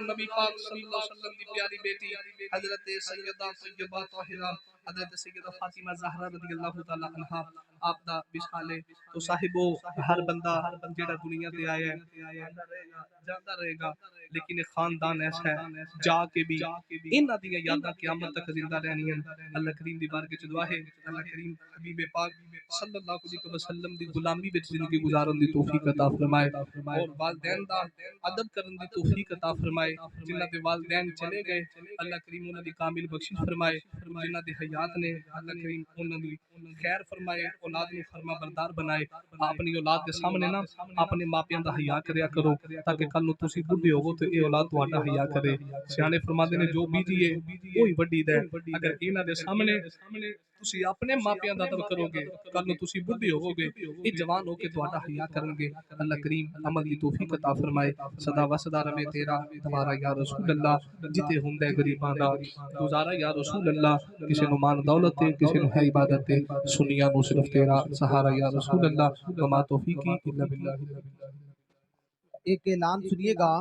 नबी पाक सल्लल्लाहु अलैहि वसल्लम की प्यारी बेटी हजरत सैयदा तय्यबा ताहिरा हजरत सैयदा फातिमा ज़हरा रज़ियल्लाहु तआला अन्हा आप दा विशाले तो साहिबो हर बंदा जेड़ा दुनिया ते आया है जांदा रहेगा लेकिन एक खानदान ऐसा है जाके भी इन्हां दी यादां क़यामत तक जिंदा रहनियां अल्लाह करीम दी बारगाह च दुआ है अल्लाह करीम हबीब पाक सल्लल्लाहु अलैहि वसल्लम दी गुलामी विच जिंदगी गुजारन दी तौफीक अता फरमाए और वालिदैन दा अदब करन दी तौफीक अता फरमाए जिन्हां दे वालिदैन चले गए अल्लाह करीम उन्हां दी कामिल बख्शिश फरमाए जिन्हां दी हयात ने अल्लाह करीम उन्हां दी खैर फरमाए औलाद नु फरमा बरदार बनाए अपनी औलाद के सामने ना अपने मापियां दा हया करया करो ताकि कल नु तुसी बुढ़े होवो ते ए औलाद तुहाडा हया करे सियाने फरमांदे ने जो बीजीए ओही वड्डी दा अगर इन्हां दे सामने तुसी अपने मापियां दा अदब करोगे कल नु तुसी बुढ़े होवोगे ए जवान होके तुहाडा हया करनगे अल्लाह करीम अमल दी तौफीक अता फरमाए सदा वसदा रवे तेरा तुम्हारा या रसूल अल्लाह जिते हुंदे गरीबां दा गुजारा या रसूल अल्लाह किसी नु मान दौलत ते किसी नु है इबादत ते सुनिया नु सिर्फ तेरा सहारा या रसूल अल्लाह वमा तौफीकी इल्ला बिल्लाह। एक ऐलान सुनिएगा।